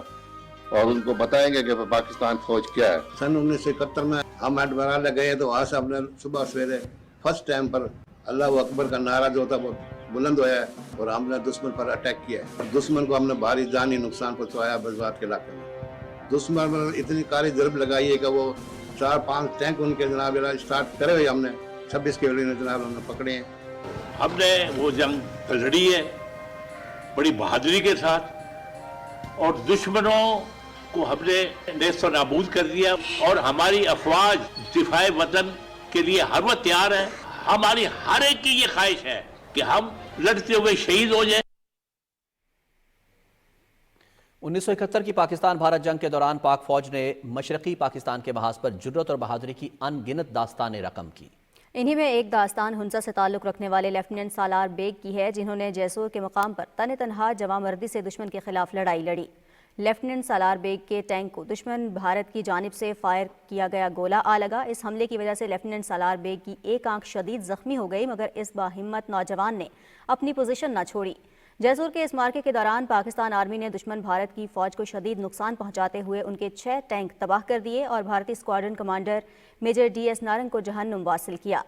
Speaker 19: اور ان کو بتائیں گے کہ پاکستان فوج کیا ہے۔
Speaker 20: سن 1971 میں ہم ہیڈ گئے تو آج ہم نے صبح سویرے فرسٹ ٹائم پر اللہ اکبر کا نعرہ جو تھا وہ بلند ہوا ہے اور ہم نے دشمن پر اٹیک کیا ہے۔ دشمن کو ہم نے بھاری جانی نقصان پہنچایا بزوات کے علاقے میں۔ دشمن پر اتنی کاری ضرب لگائی ہے کہ وہ 4-5 ٹینک ان کے جناب اسٹارٹ کرے ہوئے ہم نے 26 کے جناب ہم نے پکڑے ہیں۔
Speaker 21: ہم نے وہ جنگ لڑی ہے بڑی بہادری کے ساتھ اور دشمنوں کو ہم نے نیست و نابود کر دیا، اور ہماری افواج دفاع وطن کے لیے ہر وقت تیار ہے۔ ہماری ہر ایک کی یہ خواہش ہے کہ ہم لڑتے ہوئے شہید ہو جائیں۔
Speaker 1: 1971 کی پاکستان بھارت جنگ کے دوران پاک فوج نے مشرقی پاکستان کے محاذ پر جرت اور بہادری کی ان گنت داستانیں رقم کی۔
Speaker 2: انہی میں ایک داستان ہنسا سے تعلق رکھنے والے لیفٹیننٹ سالار بیگ کی ہے، جنہوں نے جیسور کے مقام پر تن تنہا جواں مردی سے دشمن کے خلاف لڑائی لڑی۔ لیفٹیننٹ سالار بیگ کے ٹینک کو دشمن بھارت کی جانب سے فائر کیا گیا گولہ آ لگا۔ اس حملے کی وجہ سے لیفٹیننٹ سالار بیگ کی ایک آنکھ شدید زخمی ہو گئی، مگر اس باہمت نوجوان نے اپنی پوزیشن نہ چھوڑی۔ جیسور کے اس مارکے کے دوران پاکستان آرمی نے دشمن بھارت کی فوج کو شدید نقصان پہنچاتے ہوئے ان کے 6 ٹینک تباہ کر دیے اور بھارتی squadron commander major DS Narang کو جہنم واصل کیا۔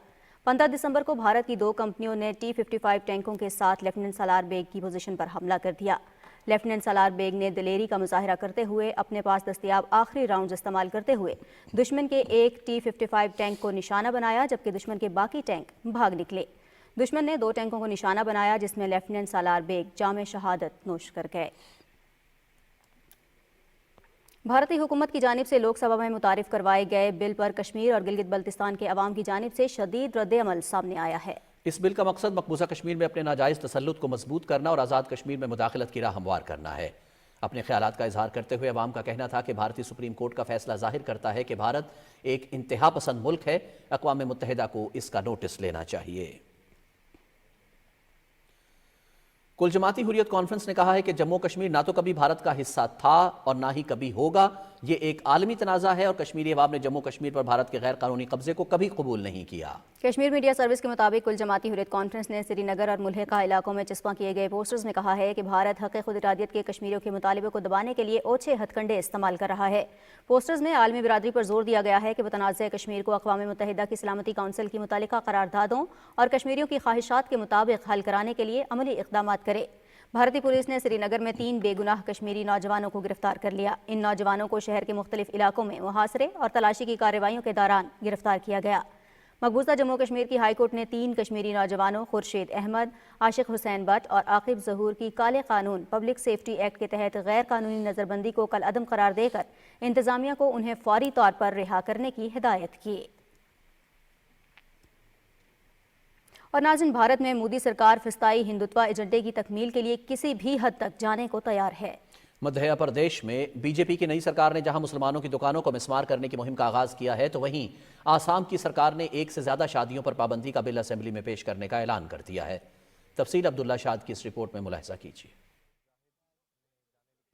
Speaker 2: 15 دسمبر کو بھارت کی 2 کمپنیوں نے T-55 ٹینکوں کے ساتھ لیفٹیننٹ سالار بیگ کی پوزیشن پر حملہ کر دیا۔ لیفٹیننٹ سالار بیگ نے دلیری کا مظاہرہ کرتے ہوئے اپنے پاس دستیاب آخری راؤنڈز استعمال کرتے ہوئے دشمن کے ایک T-55 ٹینک کو نشانہ بنایا، جبکہ دشمن کے باقی ٹینک بھاگ نکلے۔ دشمن نے 2 ٹینکوں کو نشانہ بنایا، جس میں لیفٹیننٹ سالار بیگ جام شہادت نوش کر گئے۔ بھارتی حکومت کی جانب سے لوک سبھا میں متعارف کروائے گئے بل پر کشمیر اور گلگت بلتستان کے عوام کی جانب سے شدید رد عمل سامنے آیا ہے۔
Speaker 1: اس بل کا مقصد مقبوضہ کشمیر میں اپنے ناجائز تسلط کو مضبوط کرنا اور آزاد کشمیر میں مداخلت کی راہ ہموار کرنا ہے۔ اپنے خیالات کا اظہار کرتے ہوئے عوام کا کہنا تھا کہ بھارتی سپریم کورٹ کا فیصلہ ظاہر کرتا ہے کہ بھارت ایک انتہا پسند ملک ہے، اقوام متحدہ کو اس کا نوٹس لینا چاہیے۔ کل جماعتی حریت کانفرنس نے کہا ہے کہ جموں کشمیر نہ تو کبھی بھارت کا حصہ تھا اور نہ ہی کبھی ہوگا، یہ ایک عالمی تنازع ہے اور کشمیری عوام نے جموں کشمیر پر بھارت کے غیر قانونی قبضے کو کبھی قبول نہیں کیا۔
Speaker 2: کشمیر میڈیا سروس کے مطابق کل جماعتی حریت کانفرنس نے سری نگر اور ملحقہ علاقوں میں چسپاں کیے گئے پوسٹرز میں کہا ہے کہ بھارت حق خود ارادیت کے کشمیریوں کے مطالبے کو دبانے کے لیے اوچھے ہتھ کنڈے استعمال کر رہا ہے۔ پوسٹرز میں عالمی برادری پر زور دیا گیا ہے کہ وہ تنازع کشمیر کو اقوام متحدہ کی سلامتی کونسل کی متعلقہ قراردادوں اور کشمیریوں کی خواہشات کے مطابق حل کرانے کے لیے عملی اقدامات کرے۔ بھارتی پولیس نے سری نگر میں 3 بے گناہ کشمیری نوجوانوں کو گرفتار کر لیا۔ ان نوجوانوں کو شہر کے مختلف علاقوں میں محاصرے اور تلاشی کی کارروائیوں کے دوران گرفتار کیا گیا۔ مقبوضہ جموں کشمیر کی ہائی کورٹ نے 3 کشمیری نوجوانوں خورشید احمد، عاشق حسین بٹ اور عاقب ظہور کی کالے قانون پبلک سیفٹی ایکٹ کے تحت غیر قانونی نظر بندی کو کل عدم قرار دے کر انتظامیہ کو انہیں فوری طور پر رہا کرنے کی ہدایت کی۔ اور ناظرین، بھارت میں مودی سرکار فسطائی ہندوتوا ایجنڈے کی تکمیل کے لیے کسی بھی حد تک جانے کو تیار ہے۔
Speaker 1: مدھیہ پردیش میں بی جے پی کی نئی سرکار نے جہاں مسلمانوں کی دکانوں کو مسمار کرنے کی مہم کا آغاز کیا ہے، تو وہیں آسام کی سرکار نے 1 سے زیادہ شادیوں پر پابندی کا بل اسمبلی میں پیش کرنے کا اعلان کر دیا ہے۔ تفصیل عبداللہ شاد کی اس رپورٹ میں ملاحظہ کیجیے۔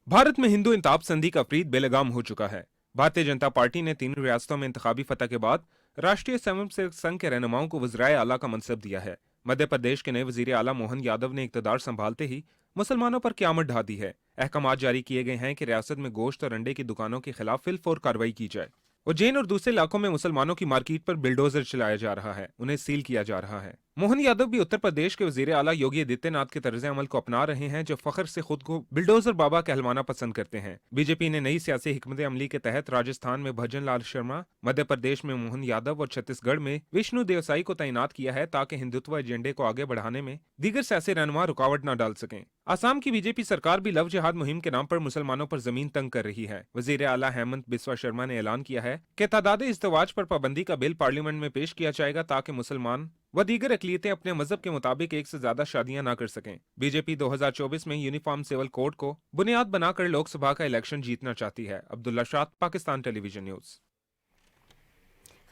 Speaker 3: بھارت میں ہندو انتخاب سندھی کا فرید بے لگام ہو چکا ہے۔ بھارتیہ جنتا پارٹی نے 3 ریاستوں میں انتخابی فتح کے بعد راشٹریہ سویم سیوک سنگھ کے رہنماؤں کو وزرائے اعلیٰ کا منصب دیا ہے۔ مدھیہ پردیش کے نئے وزیر اعلیٰ موہن یادو نے اقتدار سنبھالتے ہی مسلمانوں پر قیامت ڈھا دی ہے۔ احکامات جاری کیے گئے ہیں کہ ریاست میں گوشت اور انڈے کی دکانوں کے خلاف فی الفور کارروائی کی جائے۔ اجین اور دوسرے علاقوں میں مسلمانوں کی مارکیٹ پر بلڈوزر چلایا جا رہا ہے، انہیں سیل کیا جا رہا ہے۔ موہن یادو بھی اتر پردیش کے وزیر اعلیٰ یوگی آدتیہ ناتھ کے طرز عمل کو اپنا رہے ہیں، جو فخر سے خود کو بلڈوزر بابا کہلوانا پسند کرتے ہیں۔ بی جے پی نے نئی سیاسی حکمت عملی کے تحت راجستھان میں بھجن لال شرما، مدھیہ پردیش میں موہن یادو اور چھتیس گڑھ میں وشنو دیوسائی کو تعینات کیا ہے تاکہ ہندوتوا ایجنڈے کو آگے بڑھانے میں دیگر سیاسی رہنما رکاوٹ نہ ڈال سکیں۔ آسام کی بی جے پی سرکار بھی لو جہاد مہم کے نام پر مسلمانوں پر زمین تنگ کر رہی ہے۔ وزیر اعلیٰ ہیمنت بسوا شرما نے اعلان کیا ہے کہ تعداد ازدواج پر پابندی کا بل پارلیمنٹ میں پیش کیا جائے گا تاکہ مسلمان و دیگر اقلیتیں اپنے مذہب کے مطابق 1 سے زیادہ شادیاں نہ کر سکیں۔ بی جے پی 2024 میں یونیفارم سول کوڈ کو بنیاد بنا کر لوک سبھا کا الیکشن جیتنا چاہتی ہے۔ عبداللہ شاد، پاکستان ٹیلی ویژن نیوز۔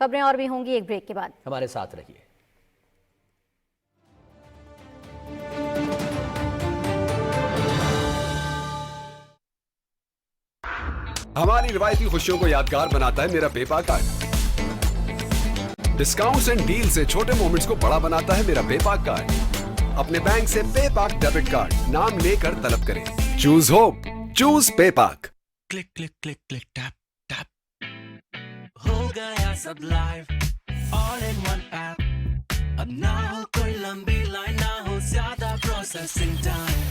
Speaker 2: خبریں اور بھی ہوں گی ایک بریک کے بعد،
Speaker 1: ہمارے ساتھ رہیے۔
Speaker 22: ہماری روایتی خوشیوں کو یادگار بناتا ہے میرا پے پا کارڈ۔ ڈسکاؤنٹس اینڈ ڈیل سے چھوٹے مومنٹس کو بڑا بناتا ہے میرا پے پاک کارڈ۔ اپنے بینک سے پے پاک ڈیبٹ کارڈ نام لے کر طلب کریں۔ Choose hope, choose PayPak.
Speaker 23: Click click click click tap tap, ہو گیا سب live all in one app. اب نہ ہو کوئی لمبی لائن، نہ ہو زیادہ پروسیسنگ ٹائم،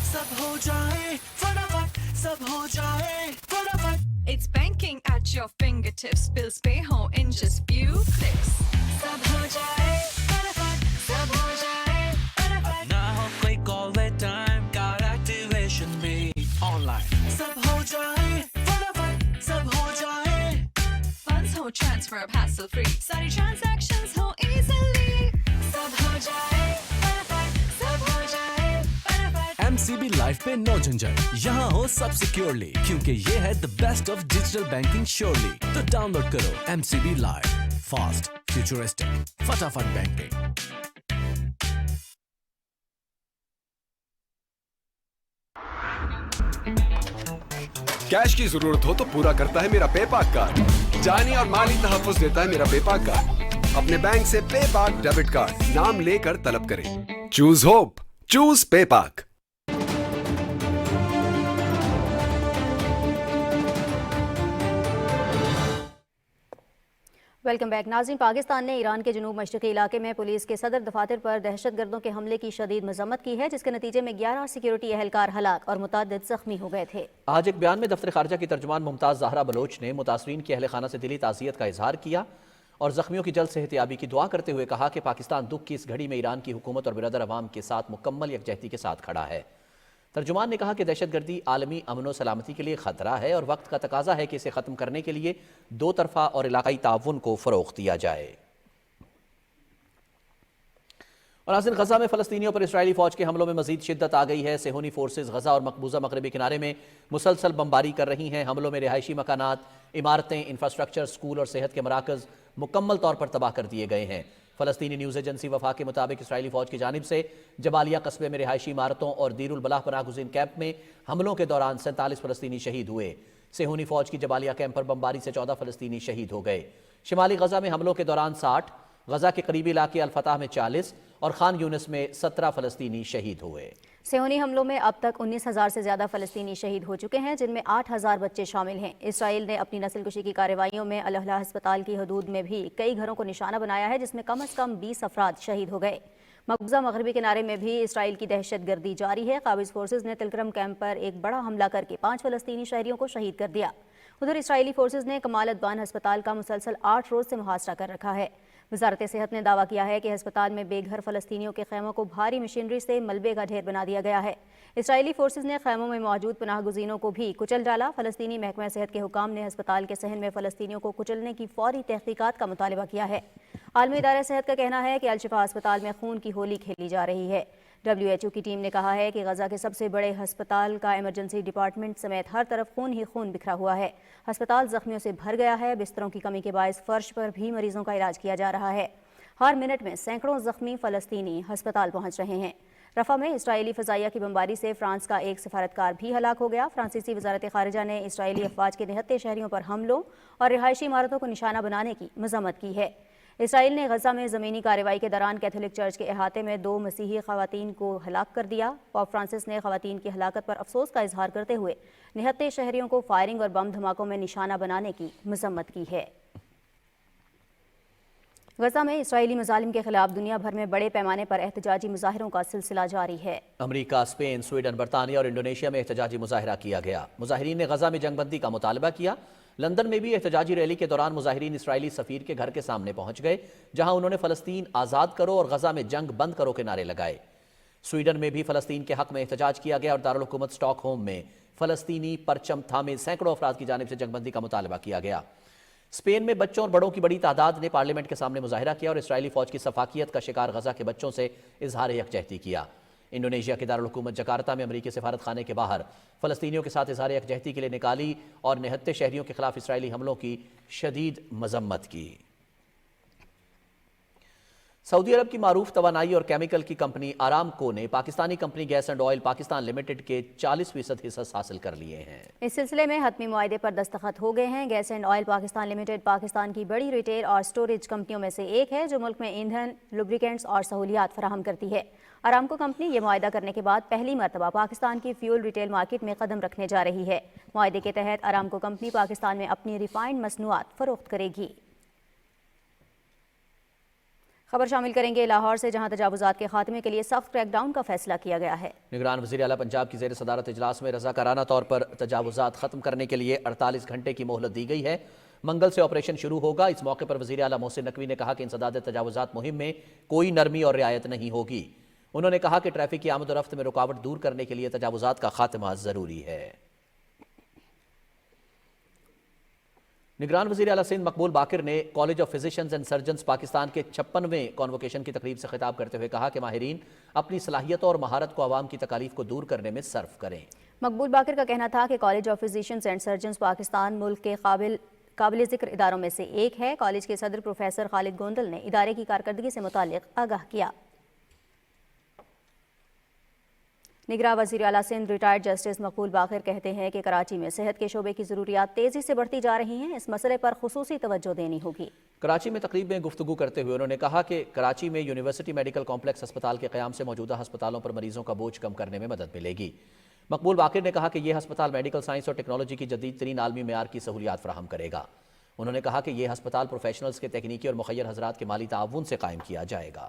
Speaker 23: سب ہو جائے فٹافٹ، سب ہو جائے فٹافٹ۔
Speaker 24: It's banking at your fingertips. Bills pay home in just few clicks.
Speaker 23: سب ہو جائے فٹافٹ، سب ہو جائے فٹافٹ۔ اب نہ ہو کوئی کال ویٹ ٹائم، کارڈ ایکٹیویشن بھی آن لائن، سب ہو جائے فٹافٹ، سب ہو جائے۔
Speaker 24: Funds ho transfer hassle free. Sari transactions ho easily.
Speaker 23: سب ہو جائے فٹافٹ، سب ہو جائے فٹافٹ۔
Speaker 25: ایم سی بی لائف پہ نو جھنجھٹ، یہاں ہو سب سیکیورلی، کیونکہ یہ ہے the best of digital banking surely۔ تو ڈاؤن لوڈ کرو M C B life, fast, futuristic, فٹافٹ بینکنگ۔
Speaker 22: कैश की जरूरत हो तो पूरा करता है मेरा पेपाक कार्ड। जानी और माली तहफ्फुज़ देता है मेरा पेपाक कार्ड। अपने बैंक से पेपाक डेबिट कार्ड नाम लेकर तलब करें। Choose hope, choose पेपाक।
Speaker 2: Welcome back नाज़रीन। पाकिस्तान ने ईरान के जनूब मशरक़ी इलाके में पुलिस के सदर दफातर पर दहशतगर्दों के हमले की शदीद मजम्मत की है, जिसके नतीजे में 11 सिक्योरिटी एहलकार हलाक और मुतअद्दिद जख्मी हो गए थे।
Speaker 1: आज एक बयान में दफ्तर खारजा की तर्जुमान मुमताज़ ज़हरा बलोच ने मुतासरीन के अहल खाना से दिली ताज़ियत का इजहार किया और जख्मियों की जल्द सेहतियाबी की दुआ करते हुए कहा कि पाकिस्तान दुख की इस घड़ी में ईरान की हुकूमत और बिरादर अवाम के साथ मुकम्मल यकजहती के साथ खड़ा है। तर्जुमान ने कहा कि दहशतगर्दी आलमी अमन व सलामती के लिए ख़तरा है और वक्त का तकाजा है कि इसे ख़त्म करने के लिए दो तरफ़ा और इलाकाई ताउन को फ़रोग़ दिया जाए। और नाज़रीन, गज़ा में फ़लस्तीनियों पर इसराइली फ़ौज के हमलों में मज़ीद शिद्दत आ गई है। सेहूनी फोर्सेज गज़ा और मकबूजा मगरबी किनारे में मुसलसल बमबारी कर रही हैं। हमलों में रिहायशी मकानात, इमारतें, इंफ्रास्ट्रक्चर, स्कूल और सेहत के मराकज़ मुकम्मल तौर पर तबाह कर दिए गए हैं। फ़लस्तीनी न्यूज़ एजेंसी वफा के मुताबिक इसराइली फ़ौज की जानिब से जबालिया कस्बे में रिहायशी इमारतों और दीरुल बलाह पनाहगुज़ीन कैंप में हमलों के दौरान 47 फ़लस्तीनी शहीद हुए। सेहूनी फ़ौज की जबालिया कैंप पर बमबारी से 14 फ़लस्तीनी शहीद हो गए। शिमाली गज़ा में हमलों के दौरान 60, गज़ा के करीबी इलाके अल-फताह में 40 और खान यूनिस में 17 फ़लस्तीनी शहीद हुए।
Speaker 2: सेहूनी हमलों में अब तक 19,000 से ज़्यादा फ़लस्तीनी शहीद हो चुके हैं, जिनमें 8,000 बच्चे शामिल हैं। इसराइल ने अपनी नस्लकुशी की कार्रवाइयों में अल-अहला अस्पताल की हदूद में भी कई घरों को निशाना बनाया है, जिसमें कम से कम 20 अफराद शहीद हो गए। मकबूजा मगरबी किनारे में भी इसराइल की दहशतगर्दी जारी है। काबिज फोर्सेज ने तिलकरम कैंप पर एक बड़ा हमला करके 5 फ़लस्तीनी शहरियों को शहीद कर दिया। उधर इसराइली फोर्सेज ने कमाल अदवान अस्पताल का मुसलसल 8 रोज़ से मुहासरा कर रखा है। वजारत सेहत ने दावा किया है कि अस्पताल में बेघर फ़लस्तीनियों के खैमों को भारी मशीनरी से मलबे का ढेर बना दिया गया है। इसराइली फोर्सेज ने खैमों में मौजूद पनाह गुज़ीनों को भी कुचल डाला। फ़लस्तीनी महकमा सेहत के हुकाम ने अस्पताल के सहन में फ़लस्तीनियों को कुचलने की फौरी तहकीकात का मुतालबा किया है। आलमी इदारे सेहत का कहना है कि अल-शिफा अस्पताल में खून की होली खेली जा रही है। WHO की टीम ने कहा है कि गज़ा के सबसे बड़े अस्पताल का इमरजेंसी डिपार्टमेंट समेत हर तरफ खून ही खून बिखरा हुआ है। अस्पताल जख्मियों से भर गया है। बिस्तरों की कमी के बायस फर्श पर भी मरीजों का इलाज किया जा रहा है। हर मिनट में सैकड़ों जख्मी फ़लस्तीनी अस्पताल पहुंच रहे हैं। रफ़ा में इसराइली फ़ज़ाइया की बमबारी से फ्रांस का एक सफारतकार भी हलाक हो गया। फ्रांसीसी वज़ारत ख़ारिजा ने इसराइली अफ़वाज के निहत्ते शहरियों पर हमलों और रिहायशी इमारतों को निशाना बनाने की मज़म्मत की है। इसराइल ने गज़ा में ज़मीनी कार्रवाई के दौरान कैथोलिक चर्च के अहाते में 2 मसीही ख़वातीन को हलाक कर दिया। पोप फ्रांसिस ने ख़वातीन की हलाकत पर अफसोस का इजहार करते हुए निहत्ते शहरियों को फायरिंग और बम धमाकों में निशाना बनाने की मज़म्मत की है। गज़ा में इसराइली मज़ालिम के खिलाफ दुनिया भर में बड़े पैमाने पर एहतजाजी मुजाहिरों का सिलसिला जारी है।
Speaker 1: अमरीका, स्पेन, स्वीडन, बरतानिया और इंडोनेशिया में एहतजाजी मुजाहिरा किया गया। मुजाहिरीन ने गज़ा में जंगबंदी का मुतालबा किया। लंदन में भी एहतजाजी रैली के दौरान मुजाहिरीन इसराइली सफ़ीर के घर के सामने पहुंच गए, जहां उन्होंने फ़लस्तीन आज़ाद करो और गज़ा में जंग बंद करो के नारे लगाए। स्वीडन में भी फ़लस्तीन के हक़ में एहतजाज किया गया और दारुल हुकूमत स्टॉकहोम में फ़लस्तीनी परचम थामे सैकड़ों अफराद की जानिब से जंगबंदी का मुतालबा किया गया। स्पेन में बच्चों और बड़ों की बड़ी तादाद ने पार्लियामेंट के सामने मुजाहिरा किया और इसराइली फ़ौज की सफाकियत का शिकार गज़ा के बच्चों से इजहार यकजहती किया। इंडोनेशिया के दारुल हुकूमत जकार्ता में अमरीकी सफारत खाने के बाहर फ़लस्तीनियों के साथ इजहार यकजहती के लिए निकाली और निहत्ते शहरियों के खिलाफ इसराइली हमलों की शदीद मजम्मत की। सऊदी अरब की मारूफ तवानाई और केमिकल की कंपनी आरामको ने Pakistani company gas and oil Pakistan limited के 40% हिस्सा हासिल कर लिए हैं।
Speaker 2: इस सिलसिले में हतमी मुआहदे पर दस्तखत हो गए हैं। Gas and oil Pakistan limited Pakistan की बड़ी रिटेल और स्टोरेज कंपनियों में से एक है, जो मुल्क में ईंधन, लुब्रिकेंट्स और सहूलियात फराहम करती है। आरामको कंपनी ये मुआहदा करने के बाद पहली मरतबा पाकिस्तान की फ्यूल रिटेल मार्केट में कदम रखने जा रही है। मुआहदे के तहत आरामको कंपनी पाकिस्तान में अपनी रिफाइंड मसनूआत फरोख्त करेगी। खबर शामिल करेंगे लाहौर से, जहां तजावुज़ात के खात्मे के लिए सख्त क्रैकडाउन का फैसला किया गया है।
Speaker 1: निगरान वज़ीर आला पंजाब की ज़ेर सदारत इजलास में रज़ाकाराना तौर पर तजावुज़ात ख़त्म करने के लिए 48 घंटे की मोहलत दी गई है। मंगल से ऑपरेशन शुरू होगा। इस मौके पर वज़ीर आला मोहसिन नकवी ने कहा कि इंसदाद तजावुज़ात मुहिम में कोई नरमी और रियायत नहीं होगी। उन्होंने कहा कि ट्रैफिक की आमद और रफ्त में रुकावट दूर करने के लिए तजावुज़ात का खात्मा ज़रूरी है। निगरान वज़ीर आला सिंध मकबूल बाकिर ने college of physicians and surgeons Pakistan के 56वें कॉन्वोकेशन की तकरीब से खिताब करते हुए कहा कि माहिरीन अपनी सलाहियतों और महारत को आवाम की तकालीफ को दूर करने में सर्फ करें।
Speaker 2: मकबूल बाकिर का कहना था कि college of physicians and surgeons Pakistan मुल्क के काबिल ज़िक्र इदारों में से एक है। कॉलेज के सदर प्रोफेसर खालिद गोंदल ने इदारे की कारकर्दगी से मुताल्लिक़ आगाह किया। निगरां वज़ीर आला सिंध रिटायर्ड जस्टिस मकबूल बाक़िर कहते हैं कि कराची में सेहत के शोबे की ज़रूरियात तेज़ी से बढ़ती जा रही हैं। इस मसले पर खुसूसी तवज्जो देनी होगी।
Speaker 1: कराची में तकरीब में गुफ्तगू करते हुए उन्होंने कहा कि कराची में यूनिवर्सिटी मेडिकल कॉम्प्लेक्स अस्पताल के क़याम से मौजूदा अस्पतालों पर मरीजों का बोझ कम करने में मदद मिलेगी। मकबूल बाक़िर ने कहा कि यह अस्पताल मेडिकल साइंस और टेक्नोलॉजी की जदीद तरीन आलमी मेयार की सहूलियात फराहम करेगा। उन्होंने कहा कि यह अस्पताल प्रोफेशनल्स के तकनीकी और मुखय्यर हज़रात के माली ताउन से कायम किया जाएगा।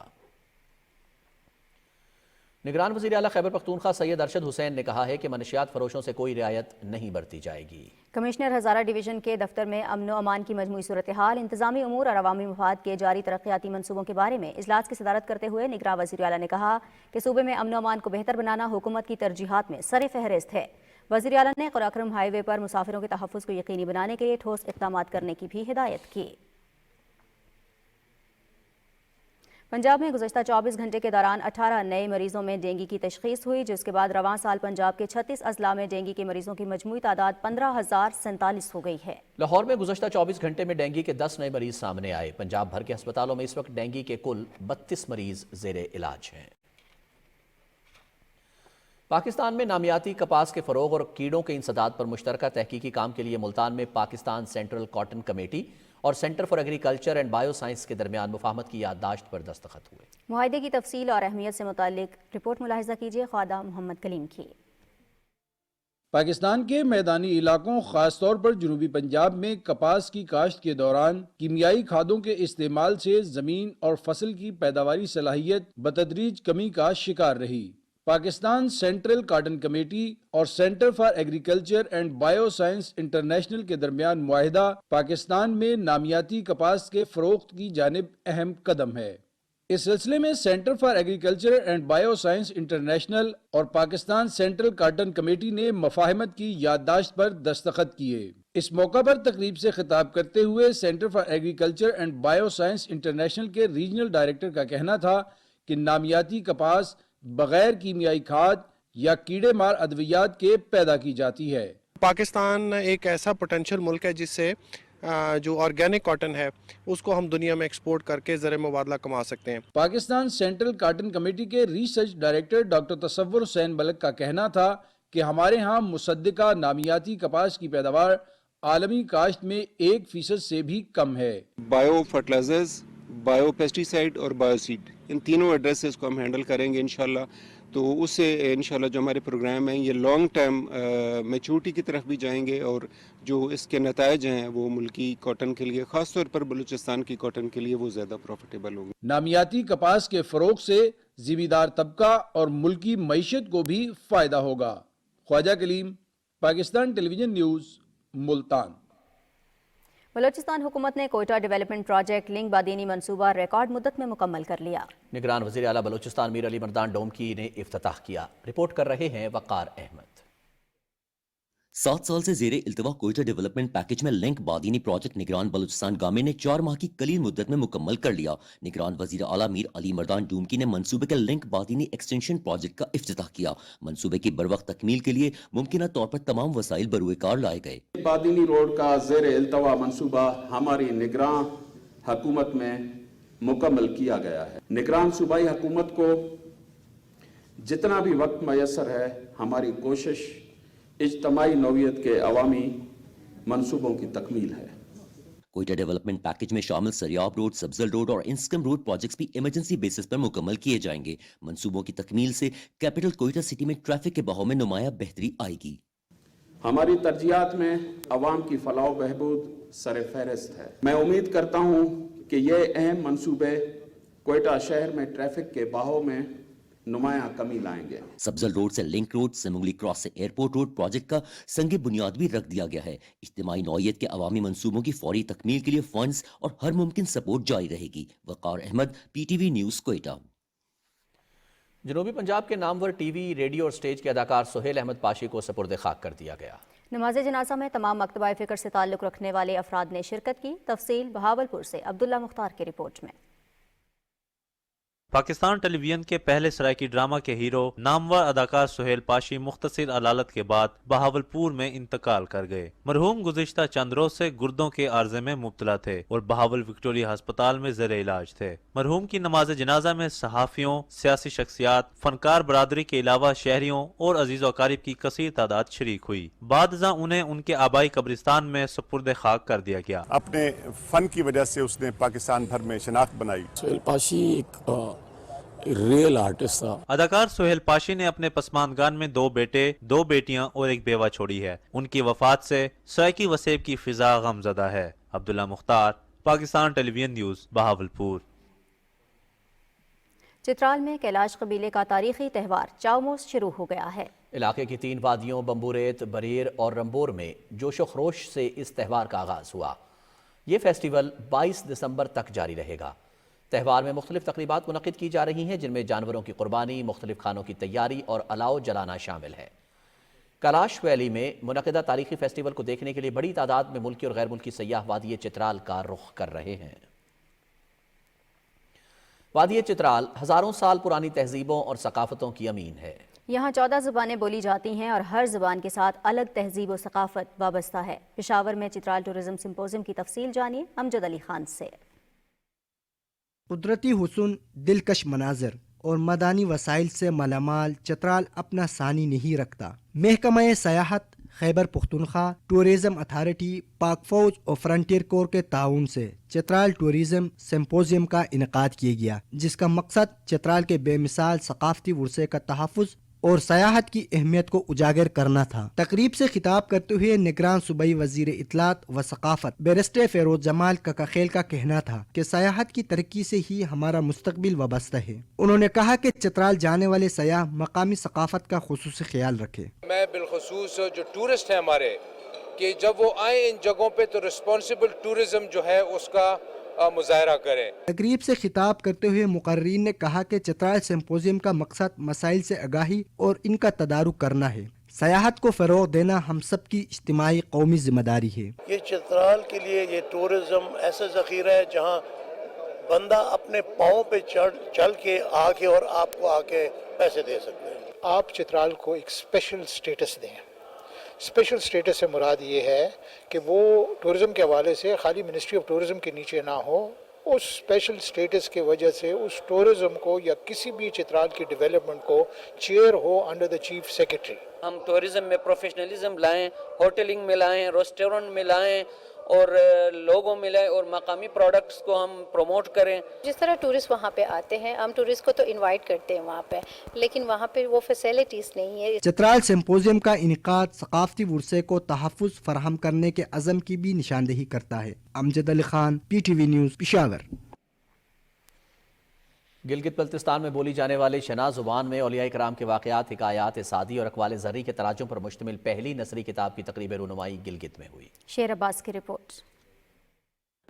Speaker 1: निगरान वज़ीर आला खैबर पख्तूनख्वा सैयद अरशद हुसैन ने कहा है कि मनशियात फरोशों से कोई रियायत नहीं बरती जाएगी।
Speaker 2: कमिश्नर हज़ारा डिवीज़न के दफ्तर में अमन व अमान की मजमूई सूरत हाल, इंतजामी उमूर और अवामी मफाद के जारी तरक्याती मनसूबों के बारे में इजलास की सदारत करते हुए निगरान वज़ीर आला ने कहा कि सूबे में अमन व अमान को बेहतर बनाना हुकूमत की तरजीहात में सर फहरिस्त है। वज़ीर आला ने क़राक़रम हाईवे पर मुसाफिरों के तहफ़्फ़ुज़ को यकीनी बनाने के लिए ठोस इक़दाम करने की भी हिदायत की। पंजाब में गुज़श्ता 24 घंटे के दौरान 18 नए मरीजों में डेंगू की तशख़ीस हुई, जिसके बाद रवां साल पंजाब के 36 अजला में डेंगू के मरीजों की मजमूई तादाद 15,047 हो गई है।
Speaker 1: लाहौर में गुज़श्ता 24 घंटे में डेंगू के 10 नए मरीज सामने आए। पंजाब भर के अस्पतालों में इस वक्त डेंगू के कुल 32 मरीज ज़ेरे इलाज हैं। पाकिस्तान में नामियाती कपास के फ़रोग़ और कीड़ों के इंसदाद पर मुश्तरका तहकीकी काम के लिए मुल्तान में पाकिस्तान सेंट्रल कॉटन कमेटी और centre for agriculture and bio science के दरमियान मुफाहमत की याददाश्त पर दस्तखत हुए।
Speaker 2: मुआहदे की तफसील और अहमियत से मुताल्लिक रिपोर्ट मुलाहिज़ा कीजिए ख्वादा मोहम्मद कलीम की।
Speaker 4: पाकिस्तान के मैदानी इलाकों खासतौर पर जनूबी पंजाब में कपास की काश्त के दौरान कीमियाई खादों के इस्तेमाल से ज़मीन और फसल की पैदावारी सलाहियत बतदरीज कमी का शिकार रही। पाकिस्तान सेंट्रल कॉटन कमेटी और centre for agriculture and bio science international के दरमियान मुआहिदा पाकिस्तान में नामियाती कपास के फरोख्त की जानिब अहम कदम है। इस सिलसिले में centre for agriculture and bio science international और पाकिस्तान सेंट्रल कॉटन कमेटी ने मफाहमत की याददाश्त पर दस्तखत किए। इस मौका पर तकरीब से खिताब करते हुए centre for agriculture and bio science international के रीजनल डायरेक्टर का कहना था कि नामियाती कपास बगैर कीमियाई खाद या कीड़े मार अद्वियात के पैदा की जाती है।
Speaker 6: पाकिस्तान एक ऐसा पोटेंशियल मुल्क है जिससे जो ऑर्गेनिक कॉटन है उसको हम दुनिया में एक्सपोर्ट करके ज़र मुबादला कमा सकते हैं।
Speaker 4: पाकिस्तान सेंट्रल कॉटन कमेटी के रिसर्च डायरेक्टर डॉक्टर तसव्वुर हुसैन बलक का कहना था कि हमारे यहाँ मुसद्दिका नामियाती कपास की पैदावार आलमी काश्त में 1% से भी कम है।
Speaker 7: बायो फर्टिलाइजर्स, बायो पेस्टिसाइड और बायोसीड, इन तीनों एड्रेसेस को हम हैंडल करेंगे इंशाल्लाह। तो उससे इंशाल्लाह जो हमारे प्रोग्राम हैं ये लॉन्ग टर्म मैच्योरिटी की तरफ भी जाएंगे और जो इसके नतायज हैं वो मुल्की कॉटन के लिए, ख़ास तौर पर बलूचिस्तान की कॉटन के लिए वो ज़्यादा प्रॉफिटेबल होंगे।
Speaker 4: नामियाती कपास के फ़रोग़ से ज़िमीदार तबका और मुल्की मईशत को भी फ़ायदा होगा। Khawaja Kaleem, Pakistan television news, Multan.
Speaker 2: बलोचिस्तान हुकूमत ने कोयटा डेवलपमेंट प्रोजेक्ट लिंक बादीनी मंसूबा रिकॉर्ड मुद्दत में मुकम्मल कर लिया। निगरान वज़ीर आला बलोचिस्तान मीर अली मर्दान डोमकी ने इफ्तिताह किया। रिपोर्ट कर रहे हैं वक़ार अहमद।
Speaker 8: 7 साल से ज़ेरे इल्तवा कोयटा डेवलपमेंट पैकेज में लिंक बादीनी प्रोजेक्ट निगरान बलूचिस्तान गामे ने 4 माह की कलील मुद्दत में मुकम्मल कर लिया। निगरान वज़ीर आला मीर अली मर्दान डूमकी ने मंसूबे के लिंक बादीनी एक्सटेंशन प्रोजेक्ट का इफ्तिताह किया। मंसूबे की बरवक्त तकमील के लिए मुमकिन तौर पर तमाम वसाइल बरूए कार लाए गए।
Speaker 9: बादीनी रोड का ज़ेरे इल्तवा मंसूबा हमारी निगरान हुकूमत में मुकम्मल किया गया है। निगरान सूबाई हुकूमत को जितना भी वक्त मैसर है हमारी कोशिश इज्तमाई नौइयत के अवामी मंसूबों की तकमील है।
Speaker 8: कोयटा डेवलपमेंट पैकेज में शामिल सरियाब रोड, सब्जल रोड और इंस्कम रोड प्रोजेक्ट्स भी इमरजेंसी बेसिस पर मुकम्मल किए जाएंगे। मंसूबों की तकमील से कैपिटल कोयटा सिटी में ट्रैफिक के बहाव में नुमाया बेहतरी आएगी।
Speaker 9: हमारी तरजीहात में अवाम की फलाह बहबूद सर फहरिस्त है। मैं उम्मीद करता हूँ कि ये अहम मंसूबे कोयटा शहर में ट्रैफिक के बहाव में नुमाया कमी लाएंगे।
Speaker 8: सब्जल रोड से लिंक रोड, सिमुंगली क्रॉस से एयरपोर्ट रोड प्रोजेक्ट का संगे बुनियाद भी रख दिया गया है। इज्तिमाई नौइयत के अवामी मंसूबों की फौरी तकमील के लिए फंड्स और हर मुमकिन सपोर्ट जारी रहेगी। वक़ार अहमद, PTV न्यूज़, कोयटा।
Speaker 1: जनूबी पंजाब के नामवर टीवी, रेडियो और स्टेज के अदाकार सुहेल अहमद पाशी को सपुर्द खाक कर दिया गया।
Speaker 2: नमाज जनाजा में तमाम मकतबा फ़िक्र से ताल्लुक़ रखने वाले अफराद ने शिरकत की। तफसील बहावलपुर से अब्दुल्ला मुख्तार की रिपोर्ट में।
Speaker 5: पाकिस्तान टेलीविजन के पहले सराइकी ड्रामा के हीरो नामवर अदाकार सुहेल पाशी मुख्तसर अलालत के बाद बहावलपुर में इंतकाल कर गए। मरहूम गुज़िश्ता चंद रोज से गुर्दों के आर्जे में मुब्तला थे और बहावल विक्टोरिया अस्पताल में ज़ेरे इलाज थे। मरहूम की नमाज जनाजा में सहाफ़ियों, सियासी शख्सियात, फनकार बरादरी के अलावा शहरियों और अजीज़ व अकारिब की कसीर तादाद शरीक हुई। बादजा उन्हें उनके आबाई कब्रिस्तान में सुपुर्द खाक कर दिया गया।
Speaker 10: अपने फन की वजह से उसने पाकिस्तान भर में शनाख्त बनाई।
Speaker 11: सुहेल पाशी एक रियल आर्टिस्ट था।
Speaker 5: अदाकार सुहेल पाशी ने अपने पसमानगान में 2 बेटे, 2 बेटियां और एक बेवा छोड़ी है। उनकी वफात से सराइकी वसेब की फिजा गमज़दा है। Abdullah Mukhtar, Pakistan television news, Bahawalpur.
Speaker 2: चित्राल में कैलाश कबीले का तारीखी त्यौहार चाउमोस शुरू हो गया है।
Speaker 1: इलाके की 3 वादियों बम्बूरेत, बरीर और रंबोर में जोशो खरोश से इस त्यौहार का आगाज़ हुआ। ये फेस्टिवल 22 दिसंबर तक जारी रहेगा। त्यौहार में मुख्तलिफ तकरीबात मुनक़िद की जा रही हैं, जिनमें जानवरों की कुर्बानी, मुख्तलिफ खानों की तैयारी और अलाव जलाना शामिल है। कैलाश वैली में मुनक़िदा तारीखी फेस्टिवल को देखने के लिए बड़ी तादाद में मुल्की और गैर मुल्की सयाह वादी चित्राल का रुख कर रहे हैं। वादी चित्राल हज़ारों साल पुरानी तहजीबों और सकाफ़तों की अमीन है।
Speaker 2: यहाँ 14 ज़ुबानें बोली जाती हैं और हर ज़ुबान के साथ अलग तहजीब और सकाफ़त वाबस्ता है। पेशावर में चित्राल टूरिज़म सिम्पोजियम की तफसील जानिए अमजद अली खान से।
Speaker 12: कुदरती हुस्न, दिलकश मनाजर और मदानी वसाइल से मालामाल चित्राल अपना सानी नहीं रखता। महकमा सयाहत, खैबर पुख्तनख्वा टूरिज़म अथॉरिटी, पाक फौज और फ्रंटियर कोर के ताउन से चित्राल टूरिज़म सिम्पोजियम का इनेकाद किया गया, जिसका मकसद चित्राल के बेमिसाल सकाफती वर्से का तहफ़्फ़ुज़ और सयाहत की अहमियत को उजागर करना था। तकरीब से खिताब करते हुए निगरान सूबाई वजीर इत्तलात व सकाफत बैरिस्टर फेरोज जमाल ककाखेल का कहना था कि सयाहत की तरक्की से ही हमारा मुस्तकबिल वाबस्ता है। उन्होंने कहा कि चित्राल जाने वाले सयाह मकामी सकाफत का खुसूसी ख्याल रखे।
Speaker 14: मैं बिलखुसूस जो टूरिस्ट हैं हमारे, कि जब वो आए इन जगहों पे तो रिस्पॉन्सिबल टूरिज्म जो है उसका मुजाहरा करें।
Speaker 12: तकरीब से खिताब करते हुए मुकर्रीन ने कहा कि चित्राल सिम्पोजियम का मकसद मसाइल से आगाही और इनका तदारुक करना है। सयाहत को फरोग देना हम सब की इज्तिमाई कौमी जिम्मेदारी है।
Speaker 26: ये चित्राल के लिए ये टूरिज्म ऐसा ज़ख़ीरा है जहाँ बंदा अपने पाँव पे चल के आके और आपको आके पैसे दे सकते हैं।
Speaker 27: आप चित्राल को एक स्पेशल स्टेटस दें। स्पेशल स्टेटस से मुराद ये है कि वो टूरिज़म के हवाले से खाली मिनिस्ट्री ऑफ टूरिज़म के नीचे ना हो। उस स्पेशल स्टेटस की वजह से उस टूरिज़म को या किसी भी चित्राल की डेवलपमेंट को चेयर हो अंडर द चीफ सेक्रेटरी।
Speaker 28: हम टूरिज़म में प्रोफेशनलिज्म लाएं, होटलिंग में लाएं, रेस्टोरेंट में लाएं और लोगों में लाएं और मकामी प्रोडक्ट्स को हम प्रमोट करें।
Speaker 29: जिस तरह टूरिस्ट वहाँ पे आते हैं, हम टूरिस्ट को तो इनवाइट करते हैं वहाँ पे, लेकिन वहाँ पे वो फैसिलिटीज़ नहीं है।
Speaker 12: चित्राल सिम्पोजियम का इनेकाद सकाफती वर्से को तहफ़्फ़ुज़ फराहम करने के अज़म की भी निशानदेही करता है। Amjad Ali Khan, PTV news, Peshawar.
Speaker 1: गिलगित बल्तिस्तान में बोली जाने वाली शना ज़ुबान में औलिया कराम के वाक़यात, हिकायात सादी और अक़वाल ज़र्री के तराजुम पर मुश्तमिल पहली नसरी किताब की तक़रीब रुनुमाई गिलगित में हुई।
Speaker 2: शेर अब्बास की report.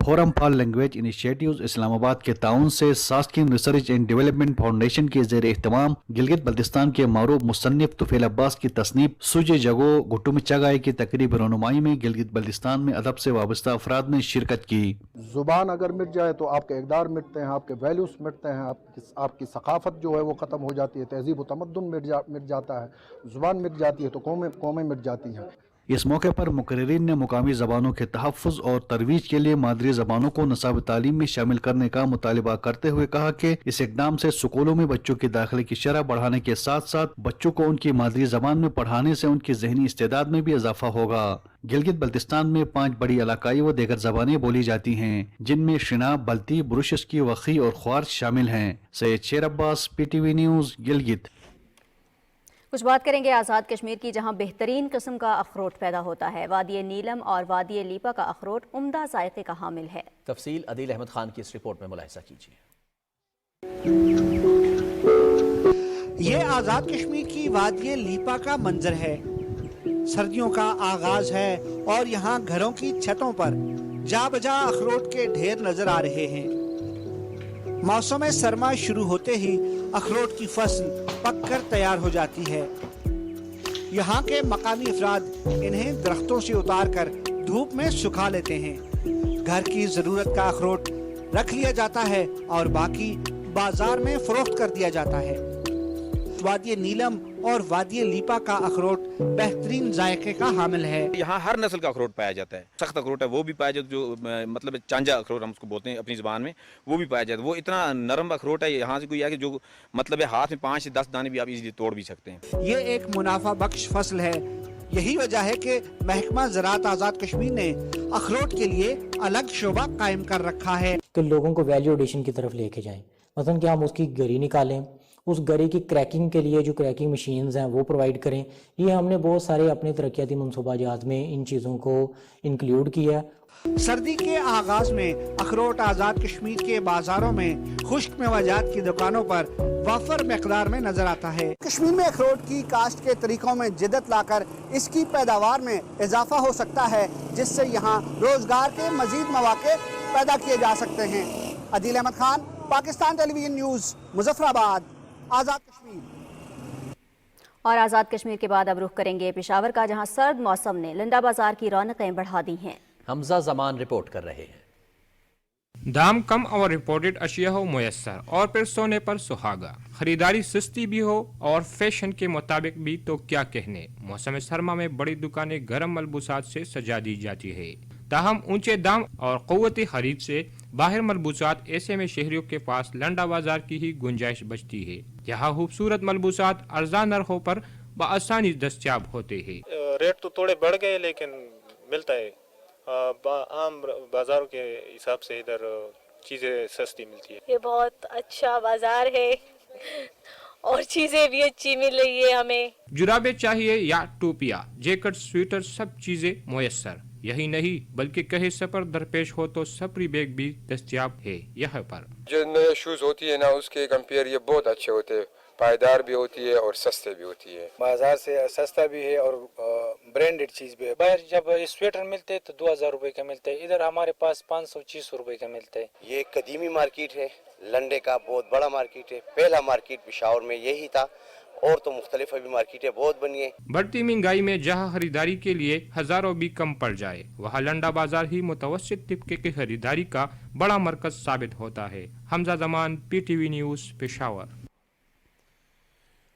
Speaker 30: Forum for language initiatives Islamabad के ताउन से सास्किन रिसर्च एंड डेवलपमेंट फाउंडेशन के ज़ेर एहतमाम गिलगित बल्तिस्तान के मारूफ मुसन्निफ तुफैल अब्बास की तसनीफ सुजे जगो गुट्टू में चगाए की तकरीब रुनुमाई में गिलगित बल्तिस्तान में अदब से वाबस्ता अफराद ने शिरकत की।
Speaker 31: ज़ुबान अगर मिट जाए तो आपके इक़दार मिटते हैं, आपके वैल्यूज़ मिटते हैं, आपकी सकाफत जो है वो ख़त्म हो जाती है, तहजीब व तमद्दुन मिट जाता है। ज़ुबान मिट जाती है तो कौमें मिट जाती हैं।
Speaker 30: इस मौके पर मुकर्रिरीन ने मुकामी ज़बानों के तहफ़्फ़ुज़ और तरवीज के लिए मादरी ज़बानों को निसाब तालीम में शामिल करने का मुतालिबा करते हुए कहा कि इस इक़दाम से स्कूलों में बच्चों की दाखिले की शरह बढ़ाने के साथ साथ बच्चों को उनकी मादरी ज़बान में पढ़ाने से उनकी ज़हनी इस्तेदाद में भी इजाफा होगा। गिलगित बल्तिस्तान में 5 बड़ी इलाकाई व दीगर ज़बानें बोली जाती हैं, जिनमें शिना, बल्ती, बुरुशस्की, वखी और ख्वार शामिल हैं। सैयद शेर अब्बास, PTV न्यूज़, गिलगित।
Speaker 2: कुछ बात करेंगे आज़ाद कश्मीर की, जहां बेहतरीन किस्म का अखरोट पैदा होता है। वादी नीलम और वादी लीपा का अखरोट उम्दा जायके का हामिल है।
Speaker 1: तफसील अदील अहमद खान की इस रिपोर्ट में मुलाहिजा कीजिए।
Speaker 32: ये आज़ाद कश्मीर की वादी लीपा का मंजर है। सर्दियों का आगाज है और यहाँ घरों की छतों पर जा बजा अखरोट के ढेर नजर आ रहे हैं। मौसम सरमा शुरू होते ही अखरोट की फसल पककर तैयार हो जाती है। यहाँ के मकामी अफराद इन्हें दरख्तों से उतार कर धूप में सुखा लेते हैं। घर की जरूरत का अखरोट रख लिया जाता है और बाकी बाजार में फरोख्त कर दिया जाता है। वादी नीलम और वादी लीपा का अखरोट बेहतरीन जायके का हामिल है।
Speaker 3: यहाँ हर नस्ल का अखरोट पाया जाता है। सख्त अखरोट है वो भी पाया जाता है, जो मतलब चांजा अखरोट हम उसको बोलते हैं अपनी ज़बान में, वो भी पाया जाता है। वो इतना नरम अखरोट है यहाँ से कोई है कि जो मतलब हाथ में 5 से 10 दाने भी आप इजीली तोड़ भी सकते हैं।
Speaker 32: ये एक मुनाफा बख्श फसल है। यही वजह है कि महकमा ज़राअत आज़ाद कश्मीर ने अखरोट के लिए अलग शोबा कायम कर रखा है
Speaker 13: कि लोगों को वैल्यू एडिशन की तरफ लेके जाएं। मसलन कि हम उसकी गरी निकालें, उस गरी की क्रैकिंग के लिए जो क्रैकिंग मशीन्स हैं वो प्रोवाइड करें। ये हमने बहुत सारे अपने तरक्याती मनसूबाजात में इन चीज़ों को इंक्लूड किया है।
Speaker 32: सर्दी के आगाज में अखरोट आज़ाद कश्मीर के बाजारों में खुश्क मेवाजात की दुकानों पर वाफर मकदार में नजर आता है। कश्मीर में अखरोट की काश्त के तरीकों में जिद्दत लाकर इसकी पैदावार में इजाफा हो सकता है, जिससे यहाँ रोजगार के मजीद मौके पैदा किए जा सकते हैं। Adeel Ahmad Khan, Pakistan television news, Muzaffarabad, Azad Kashmir.
Speaker 2: और आज़ाद कश्मीर के बाद अब रुख करेंगे पेशावर का, जहां सर्द मौसम ने लंडा बाजार की रौनकें बढ़ा दी हैं।
Speaker 1: हमजा जमान रिपोर्ट कर रहे हैं।
Speaker 15: दाम कम और रिपोर्टेड अशिया हो मुयस्सर और फिर सोने पर सुहागा, खरीदारी सस्ती भी हो और फैशन के मुताबिक भी तो क्या कहने। मौसम सरमा में बड़ी दुकानें गर्म मलबूसात से सजा दी जाती है, ताहम ऊंचे दाम और क़ुव्वती खरीद से बाहर मलबूसात ऐसे में शहरियों के पास लंडा बाजार की ही गुंजाइश बचती है। यहाँ खूबसूरत मलबूसात अर्जा नरखों पर बआसानी दस्तयाब होते हैं।
Speaker 16: रेट तो थोड़े बढ़ गए लेकिन मिलता है आम बाजारों के हिसाब से, इधर चीज़ें सस्ती मिलती है।
Speaker 17: ये बहुत अच्छा बाजार है और चीज़ें भी अच्छी मिल रही है हमें।
Speaker 15: जुराबे चाहिए या टोपिया, जैकेट, स्वेटर, सब चीजें मुयस्सर। यही नहीं बल्कि कहीं सफर दरपेश हो तो सफरी बैग भी दस्तयाब है यहाँ पर।
Speaker 18: जो नए शूज होती है ना उसके कंपेयर ये बहुत अच्छे होते हैं, पायदार भी होती है और सस्ते भी होती है।
Speaker 16: बाजार से सस्ता भी है और ब्रांडेड चीज भी है। बाहर जब स्वेटर मिलते हैं तो 2000 रुपए का मिलता है, इधर हमारे पास 500-600 रुपए का मिलता है।
Speaker 19: ये कदीमी मार्केट है, लंडे का बहुत बड़ा मार्केट है। पहला मार्केट पेशावर में यही था और तो मुख्तलिफ अभी मार्केटें बहुत बनी है।
Speaker 15: बढ़ती महंगाई में जहाँ खरीदारी के लिए हजारों भी कम पड़ जाए, वहाँ लंडा बाजार ही मुतवस्सित तबके की खरीदारी का बड़ा मरकज साबित होता है। Hamza Zaman, PTV news, Peshawar.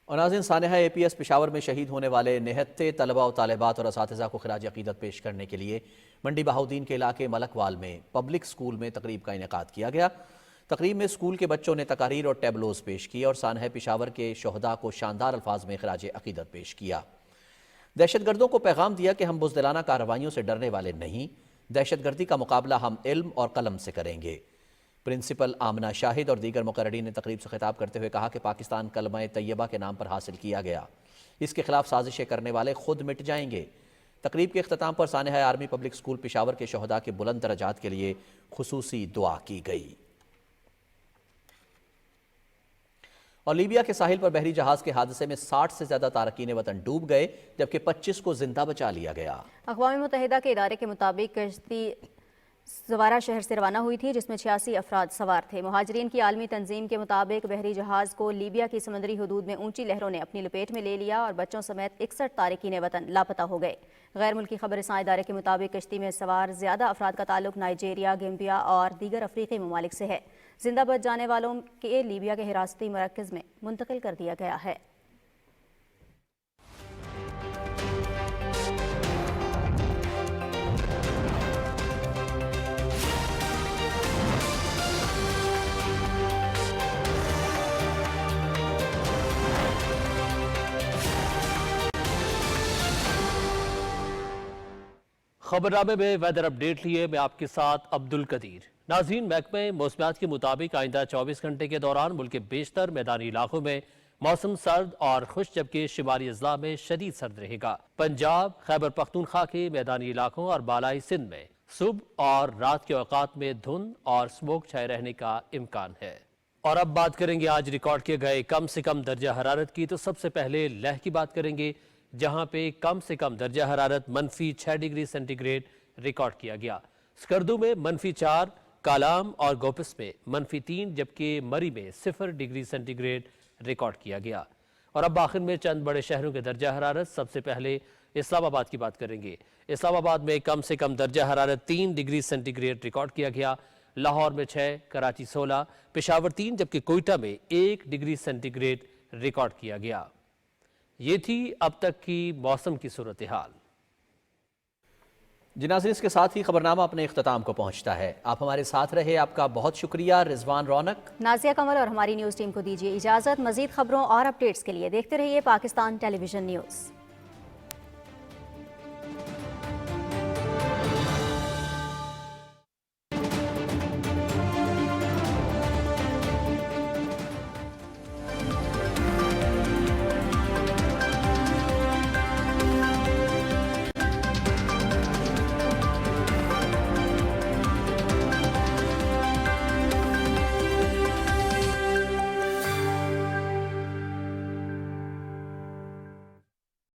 Speaker 1: और नाज़रीन, सानिहा APS पेशावर में शहीद होने वाले निहत्ते तलबा और तालिबात और असातिज़ा को खिराज अक़ीदत पेश करने के लिए मंडी बहाउद्दीन के इलाके मलकवाल में पब्लिक स्कूल में तकरीब का इनेकाद किया गया। तकरीब में स्कूल के बच्चों ने तकारीर और टैबलोज पेश किए और सानिहा पेशावर के शोहदा को शानदार अल्फाज में खिराज अक़ीदत पेश किया। दहशतगर्दों को पैगाम दिया कि हम बुज़दिलाना कार्रवाइयों से डरने वाले नहीं, दहशतगर्दी का मुकाबला हम इल्म और कलम से करेंगे। प्रिंसिपल आमना शाहिद और दीगर मुकर्ररीन ने तकरीब से खिताब करते हुए कहा कि पाकिस्तान कलमा तैयबा के नाम पर हासिल किया गया, इसके खिलाफ साजिशें करने वाले खुद मिट जाएंगे। तकरीब के अख्ताम पर सानिहा आर्मी पब्लिक स्कूल पेशावर के शोहदा के बुलंद दरजात के लिए खुसूसी दुआ की गई। और लीबिया के साहिल पर बहरी जहाज के हादसे में 60 से ज्यादा तारकीन वतन डूब गए, जबकि 25 को जिंदा बचा लिया गया।
Speaker 2: अक़वाम मुत्तहिदा के इदारे के मुताबिक कश्ती ज़वारा शहर से रवाना हुई थी, जिसमें 86 अफराद सवार थे। मुहाजिरीन की आलमी तंजीम के मुताबिक बहरी जहाज़ को लीबिया की समुद्री हदूद में ऊंची लहरों ने अपनी लपेट में ले लिया और बच्चों समेत 61 तारकीन वतन लापता हो गए। गैर मुल्की खबर रसां इदारे के मुताबिक कश्ती में सवार ज़्यादा अफराद का ताल्लुक नाइजीरिया, गैम्बिया और दीगर अफ्रीकी ममालिक से है। जिंदा बच जाने वालों के लीबिया के हिरासती मरकज़ में मुंतकिल कर दिया गया है।
Speaker 20: खबरनामे में वेदर अपडेट लिए मैं आपके साथ अब्दुल कदीर। नाज़रीन, महकमे मौसमियात के मुताबिक आइंदा 24 घंटे के दौरान मुल्क के बेशतर मैदानी इलाकों में मौसम सर्द और खुश, जबकि शिमाली अजला में शदीद सर्द रहेगा। पंजाब, खैबर पख्तूनख्वा के मैदानी इलाकों और बालाई सिंध में सुबह और रात के औकात में धुंध और स्मोक छाए रहने का इम्कान है। और अब बात करेंगे आज रिकॉर्ड किए गए कम से कम दर्जा हरारत की। तो सबसे पहले लेह की बात करेंगे, जहां पे कम से कम दर्जा हरारत -6 डिग्री सेंटीग्रेड रिकॉर्ड किया गया। स्कर्दू में -4, कालाम और गोपिस में -3, जबकि मरी में 0 डिग्री सेंटीग्रेड रिकॉर्ड किया गया। और अब आखिर में चंद बड़े शहरों के दर्जा हरारत। सबसे पहले इस्लामाबाद की बात करेंगे। इस्लामाबाद में कम से कम दर्जा हरारत 3 डिग्री सेंटीग्रेड रिकॉर्ड किया गया। لاہور میں 6, کراچی 16, پشاور 3 جبکہ کوئٹہ میں 1 ڈگری سینٹی گریڈ ریکارڈ کیا گیا۔ یہ تھی اب تک کی موسم کی صورتحال۔
Speaker 1: جی ناظرین، اس کے ساتھ ہی خبرنامہ اپنے اختتام کو پہنچتا ہے۔ آپ ہمارے ساتھ رہے، آپ کا بہت شکریہ۔ رضوان رونق،
Speaker 2: نازیہ کمل اور ہماری نیوز ٹیم کو دیجیے اجازت۔ مزید خبروں اور اپڈیٹس کے لیے دیکھتے رہیے پاکستان ٹیلی ویژن نیوز۔